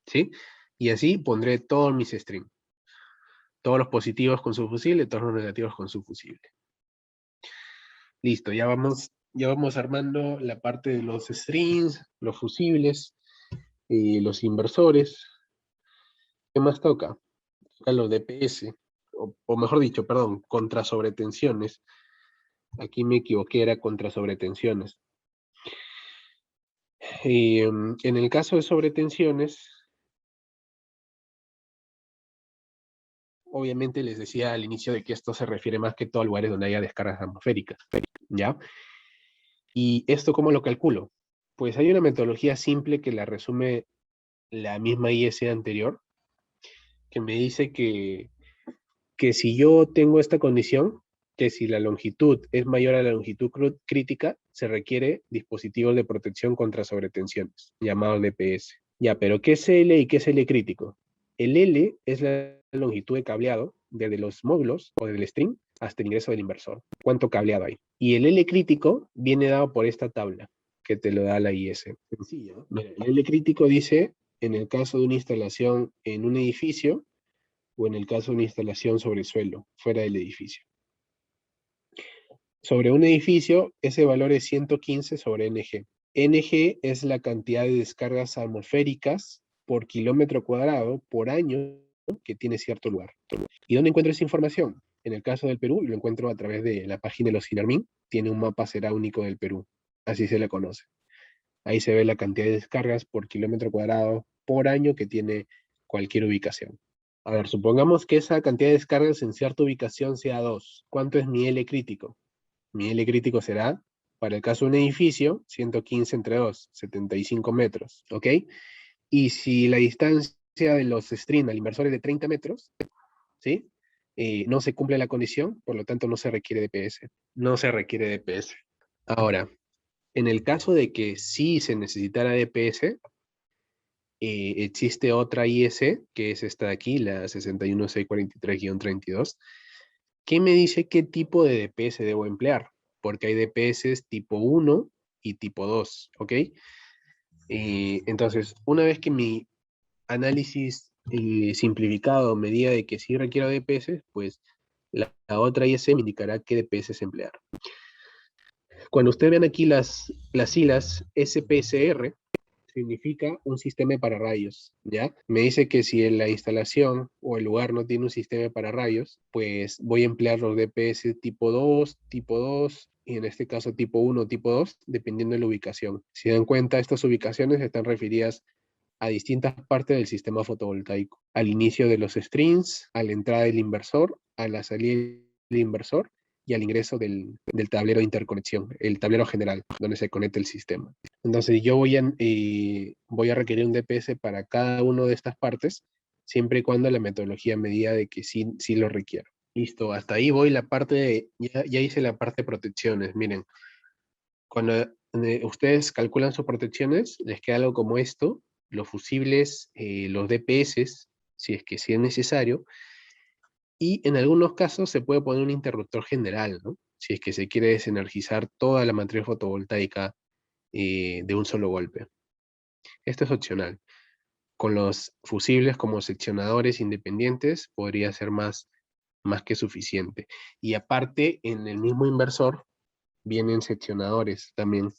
¿Sí? Y así pondré todos mis strings. Todos los positivos con su fusible, todos los negativos con su fusible. Listo, ya vamos armando la parte de los strings, los fusibles, los inversores. ¿Qué más toca? Toca los DPS, o mejor dicho, perdón, contra sobretensiones. Aquí me equivoqué, era contra sobretensiones. En el caso de sobretensiones, obviamente les decía al inicio de que esto se refiere más que todo a lugares donde haya descargas atmosféricas, ¿ya? ¿Y esto cómo lo calculo? Pues hay una metodología simple que la resume la misma IS anterior, que me dice que si yo tengo esta condición, que si la longitud es mayor a la longitud crítica, se requiere dispositivos de protección contra sobretensiones, llamados DPS. Ya, pero ¿qué es L y qué es L crítico? El L es la longitud de cableado desde los módulos o del string hasta el ingreso del inversor. ¿Cuánto cableado hay? Y el L crítico viene dado por esta tabla que te lo da la IS. Sencillo. Mira, el L crítico dice, en el caso de una instalación en un edificio, o en el caso de una instalación sobre suelo, fuera del edificio. Sobre un edificio, ese valor es 115 sobre NG. NG es la cantidad de descargas atmosféricas por kilómetro cuadrado por año que tiene cierto lugar. ¿Y dónde encuentro esa información? En el caso del Perú, lo encuentro a través de la página de los Sinarmin. Tiene un mapa será único del Perú. Así se le conoce. Ahí se ve la cantidad de descargas por kilómetro cuadrado por año que tiene cualquier ubicación. A ver, supongamos que esa cantidad de descargas en cierta ubicación sea 2. ¿Cuánto es mi L crítico? Mi L crítico será, para el caso de un edificio, 115 entre 2, 75 metros, ¿ok? Y si la distancia de los streams al inversor es de 30 metros, ¿sí? No se cumple la condición, por lo tanto no se requiere DPS. No se requiere DPS. Ahora, en el caso de que sí se necesitara DPS, existe otra IS, que es esta de aquí, la 61643-32, que me dice qué tipo de DPS debo emplear, porque hay DPS tipo 1 y tipo 2, ¿ok? Entonces, una vez que mi análisis simplificado me diga de que sí requiero DPS, pues la otra IS me indicará qué DPS emplear. Cuando ustedes ven aquí las siglas SPSR, significa un sistema de pararrayos, ¿ya? Me dice que si en la instalación o el lugar no tiene un sistema de pararrayos, pues voy a emplear los DPS tipo 2 y en este caso tipo 1 o tipo 2, dependiendo de la ubicación. Si dan cuenta, estas ubicaciones están referidas a distintas partes del sistema fotovoltaico. Al inicio de los strings, a la entrada del inversor, a la salida del inversor y al ingreso del tablero de interconexión, el tablero general, donde se conecta el sistema. Entonces yo voy a requerir un DPS para cada una de estas partes, siempre y cuando la metodología me diga de que sí, sí lo requiero. Listo, hasta ahí voy la parte ya hice la parte de protecciones. Miren, cuando ustedes calculan sus protecciones, les queda algo como esto, los fusibles, los DPS, si es que sí es necesario, y en algunos casos se puede poner un interruptor general, ¿no? Si es que se quiere desenergizar toda la matriz fotovoltaica de un solo golpe. Esto es opcional. Con los fusibles como seccionadores independientes podría ser más que suficiente. Y aparte, en el mismo inversor vienen seccionadores también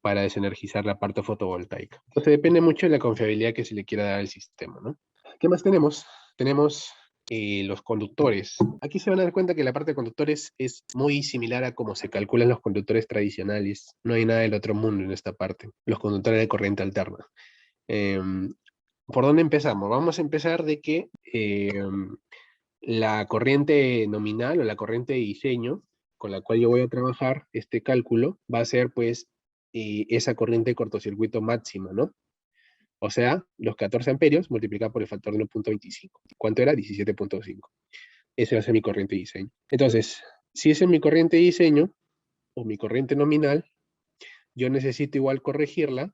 para desenergizar la parte fotovoltaica. Entonces depende mucho de la confiabilidad que se le quiera dar al sistema, ¿no? ¿Qué más tenemos? Tenemos los conductores. Aquí se van a dar cuenta que la parte de conductores es muy similar a cómo se calculan los conductores tradicionales. No hay nada del otro mundo en esta parte. Los conductores de corriente alterna. ¿Por dónde empezamos? Vamos a empezar de que la corriente nominal o la corriente de diseño con la cual yo voy a trabajar este cálculo va a ser pues esa corriente de cortocircuito máxima, ¿no? O sea, los 14 amperios multiplicado por el factor de 1.25. ¿Cuánto era? 17.5. Esa va a ser mi corriente de diseño. Entonces, si esa es mi corriente de diseño o mi corriente nominal, yo necesito igual corregirla.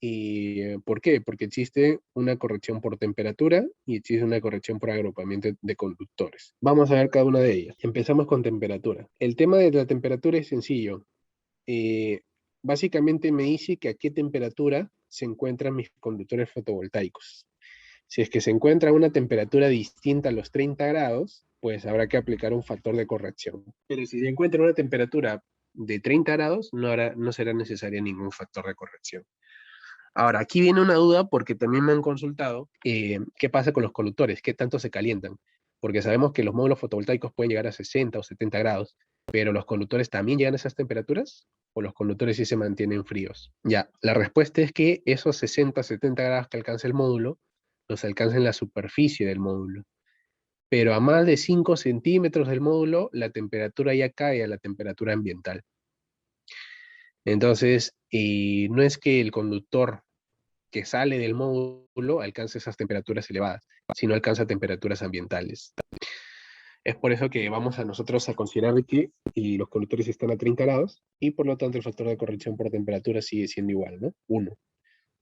¿Y por qué? Porque existe una corrección por temperatura y existe una corrección por agrupamiento de conductores. Vamos a ver cada una de ellas. Empezamos con temperatura. El tema de la temperatura es sencillo. Eh, Básicamente me dice que a qué temperatura se encuentran mis conductores fotovoltaicos. Si es que se encuentra a una temperatura distinta a los 30 grados, pues habrá que aplicar un factor de corrección. Pero si se encuentra a una temperatura de 30 grados, no será necesaria ningún factor de corrección. Ahora, aquí viene una duda porque también me han consultado qué pasa con los conductores, qué tanto se calientan, porque sabemos que los módulos fotovoltaicos pueden llegar a 60 o 70 grados, pero ¿los conductores también llegan a esas temperaturas? ¿O los conductores sí se mantienen fríos? Ya, la respuesta es que esos 60 o 70 grados que alcanza el módulo, los alcanza en la superficie del módulo, pero a más de 5 centímetros del módulo, la temperatura ya cae a la temperatura ambiental. Entonces, no es que el conductor que sale del módulo alcanza esas temperaturas elevadas, sino alcanza temperaturas ambientales. Es por eso que vamos a nosotros a considerar que los conductores están a 30 grados y por lo tanto el factor de corrección por temperatura sigue siendo igual, ¿no? 1.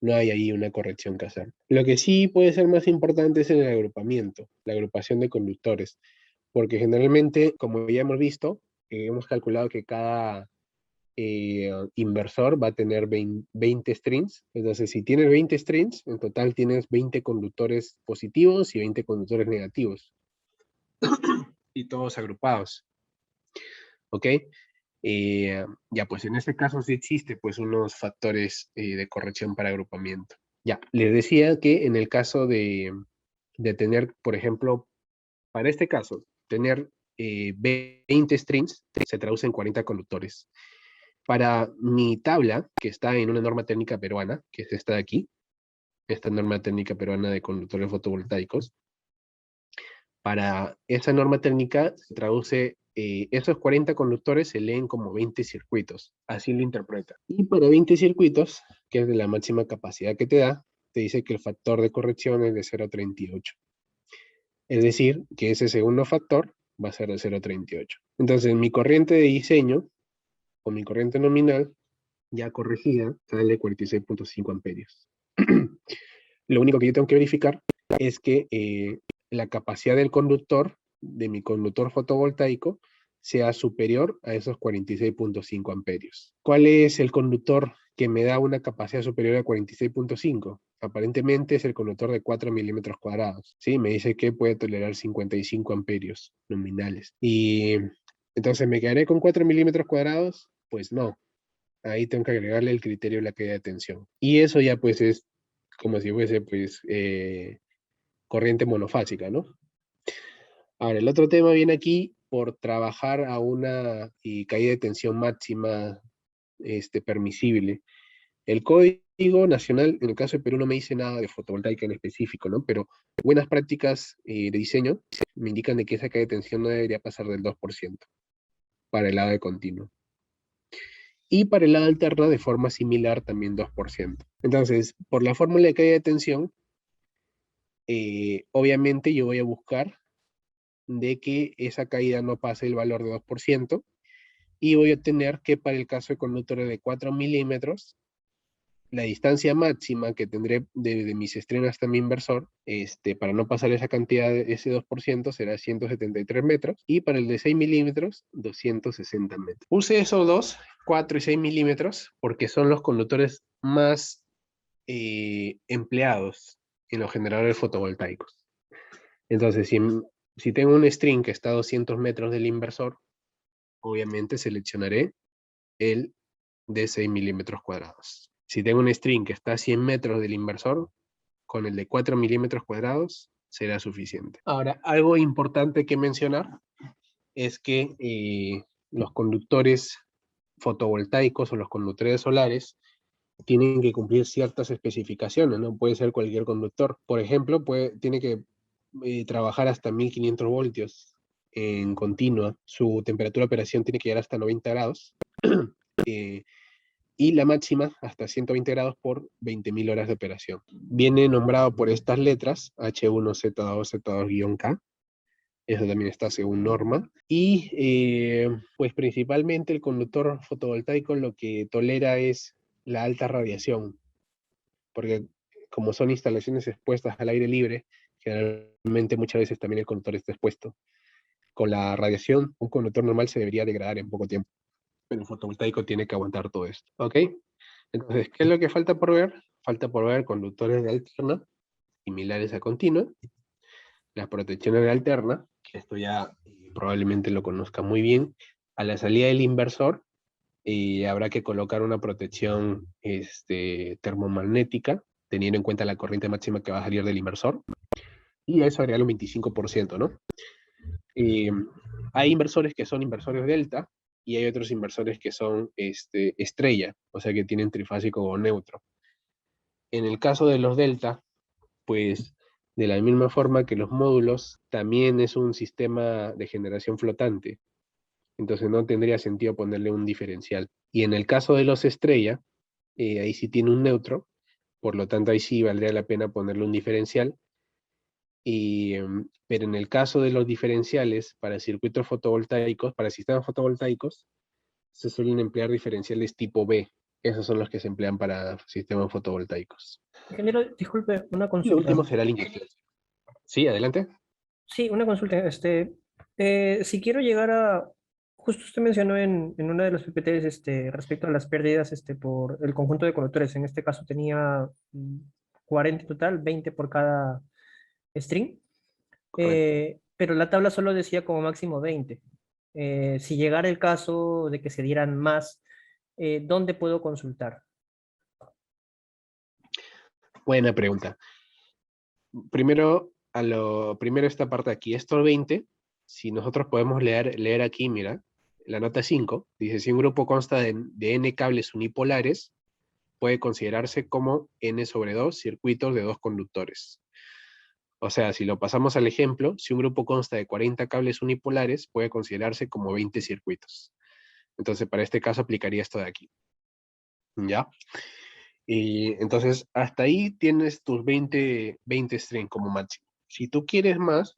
No hay ahí una corrección que hacer. Lo que sí puede ser más importante es el agrupamiento, la agrupación de conductores, porque generalmente, como ya hemos visto, hemos calculado que cada inversor va a tener 20 strings. Entonces, si tienes 20 strings, en total tienes 20 conductores positivos y 20 conductores negativos. Y todos agrupados. ¿Ok? Ya, pues en este caso sí existe pues unos factores de corrección para agrupamiento. Ya, les decía que en el caso de tener, por ejemplo, para este caso, tener 20 strings se traduce en 40 conductores. Para mi tabla, que está en una norma técnica peruana, que es esta de aquí, esta norma técnica peruana de conductores fotovoltaicos, para esa norma técnica se traduce, esos 40 conductores se leen como 20 circuitos, así lo interpreta. Y para 20 circuitos, que es de la máxima capacidad que te da, te dice que el factor de corrección es de 0,38. Es decir, que ese segundo factor va a ser de 0,38. Entonces, mi corriente de diseño, o mi corriente nominal, ya corregida, sale 46.5 amperios. Lo único que yo tengo que verificar es que la capacidad del conductor, de mi conductor fotovoltaico, sea superior a esos 46.5 amperios. ¿Cuál es el conductor que me da una capacidad superior a 46.5? Aparentemente es el conductor de 4 milímetros cuadrados. ¿Sí? Me dice que puede tolerar 55 amperios nominales. Y entonces, ¿me quedaré con 4 milímetros cuadrados? Pues no. Ahí tengo que agregarle el criterio de la caída de tensión. Y eso ya pues es como si fuese pues corriente monofásica, ¿no? Ahora, el otro tema viene aquí por trabajar a una caída de tensión máxima permisible. El Código Nacional, en el caso de Perú, no me dice nada de fotovoltaica en específico, ¿no? Pero buenas prácticas de diseño me indican de que esa caída de tensión no debería pasar del 2% para el lado de continuo. Y para el lado alterno, de forma similar, también 2%. Entonces, por la fórmula de caída de tensión, obviamente yo voy a buscar de que esa caída no pase el valor de 2%, y voy a obtener que para el caso de conductores de 4 milímetros, la distancia máxima que tendré de mis estrenos hasta mi inversor, para no pasar esa cantidad, ese 2%, será 173 metros, y para el de 6 milímetros, 260 metros. Puse esos dos, 4 y 6 milímetros, porque son los conductores más empleados en los generadores fotovoltaicos. Entonces, si tengo un string que está a 200 metros del inversor, obviamente seleccionaré el de 6 milímetros cuadrados. Si tengo un string que está a 100 metros del inversor, con el de 4 milímetros cuadrados será suficiente. Ahora, algo importante que mencionar es que los conductores fotovoltaicos o los conductores solares tienen que cumplir ciertas especificaciones, no puede ser cualquier conductor. Por ejemplo, tiene que trabajar hasta 1500 voltios en continua, su temperatura de operación tiene que llegar hasta 90 grados, y la máxima hasta 120 grados por 20.000 horas de operación. Viene nombrado por estas letras, H1Z2Z2-K, eso también está según norma, y pues principalmente el conductor fotovoltaico lo que tolera es la alta radiación, porque como son instalaciones expuestas al aire libre, generalmente muchas veces también el conductor está expuesto. Con la radiación, un conductor normal se debería degradar en poco tiempo, pero el fotovoltaico tiene que aguantar todo esto, ¿ok? Entonces, ¿qué es lo que falta por ver? Falta por ver conductores de alterna, similares a continua, las protecciones de alterna, que esto ya probablemente lo conozca muy bien. A la salida del inversor, habrá que colocar una protección termomagnética, teniendo en cuenta la corriente máxima que va a salir del inversor, y a eso agregarle un 25%, ¿no? Hay inversores que son inversores delta, y hay otros inversores que son estrella, o sea que tienen trifásico o neutro. En el caso de los delta, pues de la misma forma que los módulos, también es un sistema de generación flotante, entonces no tendría sentido ponerle un diferencial. Y en el caso de los estrella, ahí sí tiene un neutro, por lo tanto ahí sí valdría la pena ponerle un diferencial. Pero en el caso de los diferenciales para circuitos fotovoltaicos, para sistemas fotovoltaicos, se suelen emplear diferenciales tipo B. Esos son los que se emplean para sistemas fotovoltaicos. Ingeniero, disculpe, una Y lo consulta. último será la industrial. Sí, adelante. Sí, una consulta. Si quiero llegar a, justo usted mencionó en una de los PPTs respecto a las pérdidas por el conjunto de conductores. En este caso tenía 40 en total, 20 por cada string. Correcto. Pero la tabla solo decía como máximo 20. Si llegara el caso de que se dieran más, ¿dónde puedo consultar? Buena pregunta. Primero esta parte de aquí, estos 20, si nosotros podemos leer aquí, mira, la nota 5, dice, si un grupo consta de n cables unipolares, puede considerarse como n sobre 2 circuitos de 2 conductores. O sea, si lo pasamos al ejemplo, si un grupo consta de 40 cables unipolares, puede considerarse como 20 circuitos. Entonces, para este caso aplicaría esto de aquí. ¿Ya? Y entonces, hasta ahí tienes tus 20 strings como máximo. Si tú quieres más,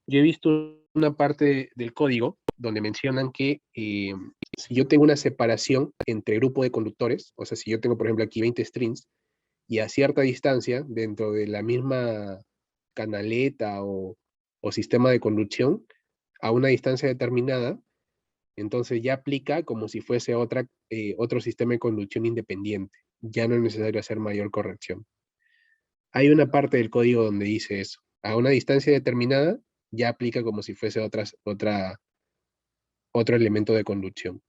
yo he visto una parte del código donde mencionan que si yo tengo una separación entre grupo de conductores, o sea, si yo tengo, por ejemplo, aquí 20 strings, y a cierta distancia, dentro de la misma canaleta o sistema de conducción, a una distancia determinada, entonces ya aplica como si fuese otro sistema de conducción independiente. Ya no es necesario hacer mayor corrección. Hay una parte del código donde dice eso. A una distancia determinada ya aplica como si fuese otro elemento de conducción.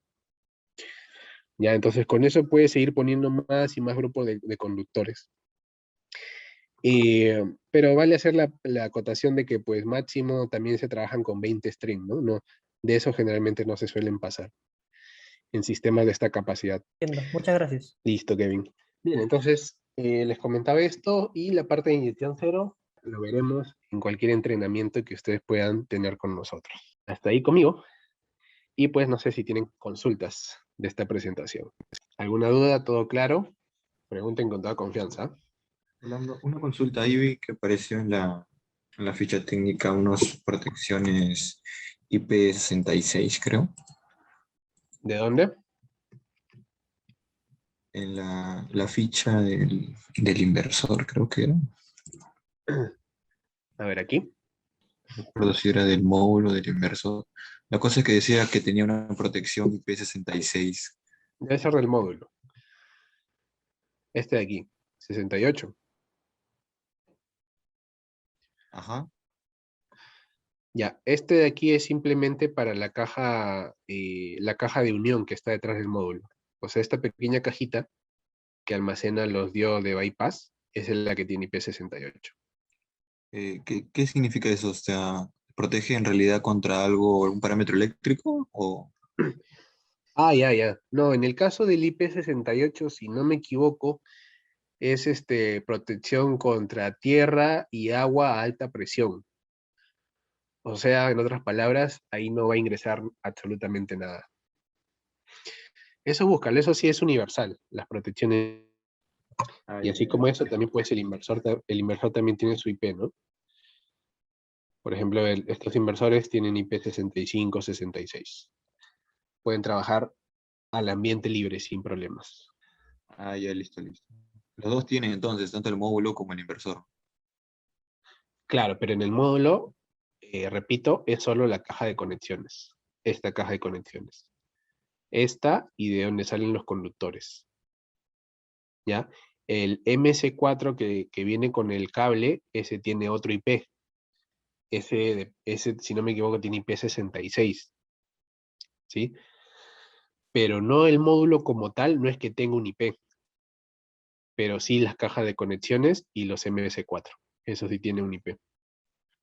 Ya, entonces con eso puedes seguir poniendo más y más grupos de conductores. Pero vale hacer la acotación de que pues máximo también se trabajan con 20 strings, ¿no? No, de eso generalmente no se suelen pasar en sistemas de esta capacidad. Entiendo. Muchas gracias. Listo, Kevin. Bien, entonces les comentaba esto y la parte de inyección cero lo veremos en cualquier entrenamiento que ustedes puedan tener con nosotros. Hasta ahí conmigo. Y pues no sé si tienen consultas de esta presentación. ¿Alguna duda? ¿Todo claro? Pregunten con toda confianza. Una consulta, ahí vi que apareció en la ficha técnica unas protecciones IP66, creo, ¿De dónde? en la ficha del inversor, creo que era. A ver, aquí. No recuerdo si era del módulo del inversor. La cosa es que decía que tenía una protección IP66. Debe ser del módulo. Este de aquí, 68. Ajá. Ya, este de aquí es simplemente para la caja de unión que está detrás del módulo. O sea, esta pequeña cajita que almacena los diodos de bypass es la que tiene IP68. ¿Qué significa eso? O sea, ¿protege en realidad contra algo, algún parámetro eléctrico? O... Ah, ya, ya. No, en el caso del IP68, si no me equivoco, es protección contra tierra y agua a alta presión. O sea, en otras palabras, ahí no va a ingresar absolutamente nada. Eso búscalo, eso sí es universal, las protecciones. Ah, Y ya, así ya. como eso, también puede ser el inversor también tiene su IP, ¿no? Por ejemplo, estos inversores tienen IP 65, 66. Pueden trabajar al ambiente libre sin problemas. Ah, ya, listo, listo. Los dos tienen entonces, tanto el módulo como el inversor. Claro, pero en el módulo, repito, es solo la caja de conexiones. Esta caja de conexiones. Esta y de donde salen los conductores. ¿Ya? El MS4 que viene con el cable, ese tiene otro IP. Ese, si no me equivoco, tiene IP 66. ¿Sí? Pero no el módulo como tal, no es que tenga un IP, pero sí las cajas de conexiones y los MS4. Eso sí tiene un IP.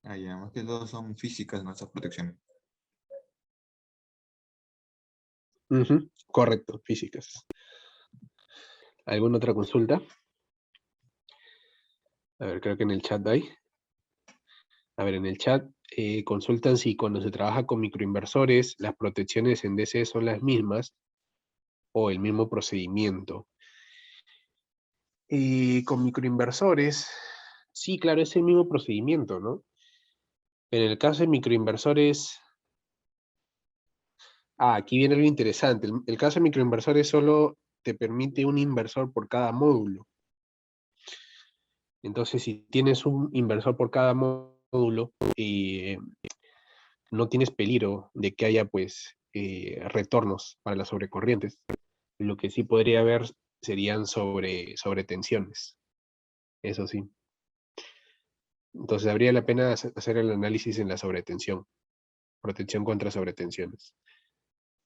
Ah, ya, más que todo son físicas nuestras protecciones. Ujú, correcto, físicas. ¿Alguna otra consulta? A ver, creo que en el chat hay. A ver, en el chat consultan si cuando se trabaja con microinversores, las protecciones en DC son las mismas o el mismo procedimiento. Con microinversores, sí, claro, es el mismo procedimiento, ¿no? En el caso de microinversores, aquí viene algo interesante. El caso de microinversores solo te permite un inversor por cada módulo. Entonces, si tienes un inversor por cada módulo, no tienes peligro de que haya, pues, retornos para las sobrecorrientes. Lo que sí podría haber serían sobretensiones. Eso sí. Entonces, habría la pena hacer el análisis en la sobretensión. Protección contra sobretensiones.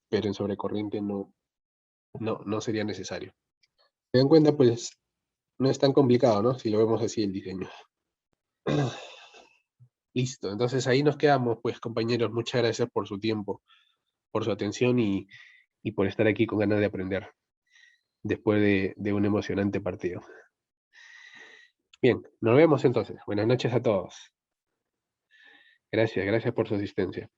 Pero en sobrecorriente no sería necesario. Se dan cuenta, pues, no es tan complicado, ¿no? Si lo vemos así el diseño. Listo, entonces ahí nos quedamos, pues, compañeros. Muchas gracias por su tiempo. por su atención y por estar aquí con ganas de aprender después de un emocionante partido. Bien, nos vemos entonces. Buenas noches a todos. Gracias por su asistencia.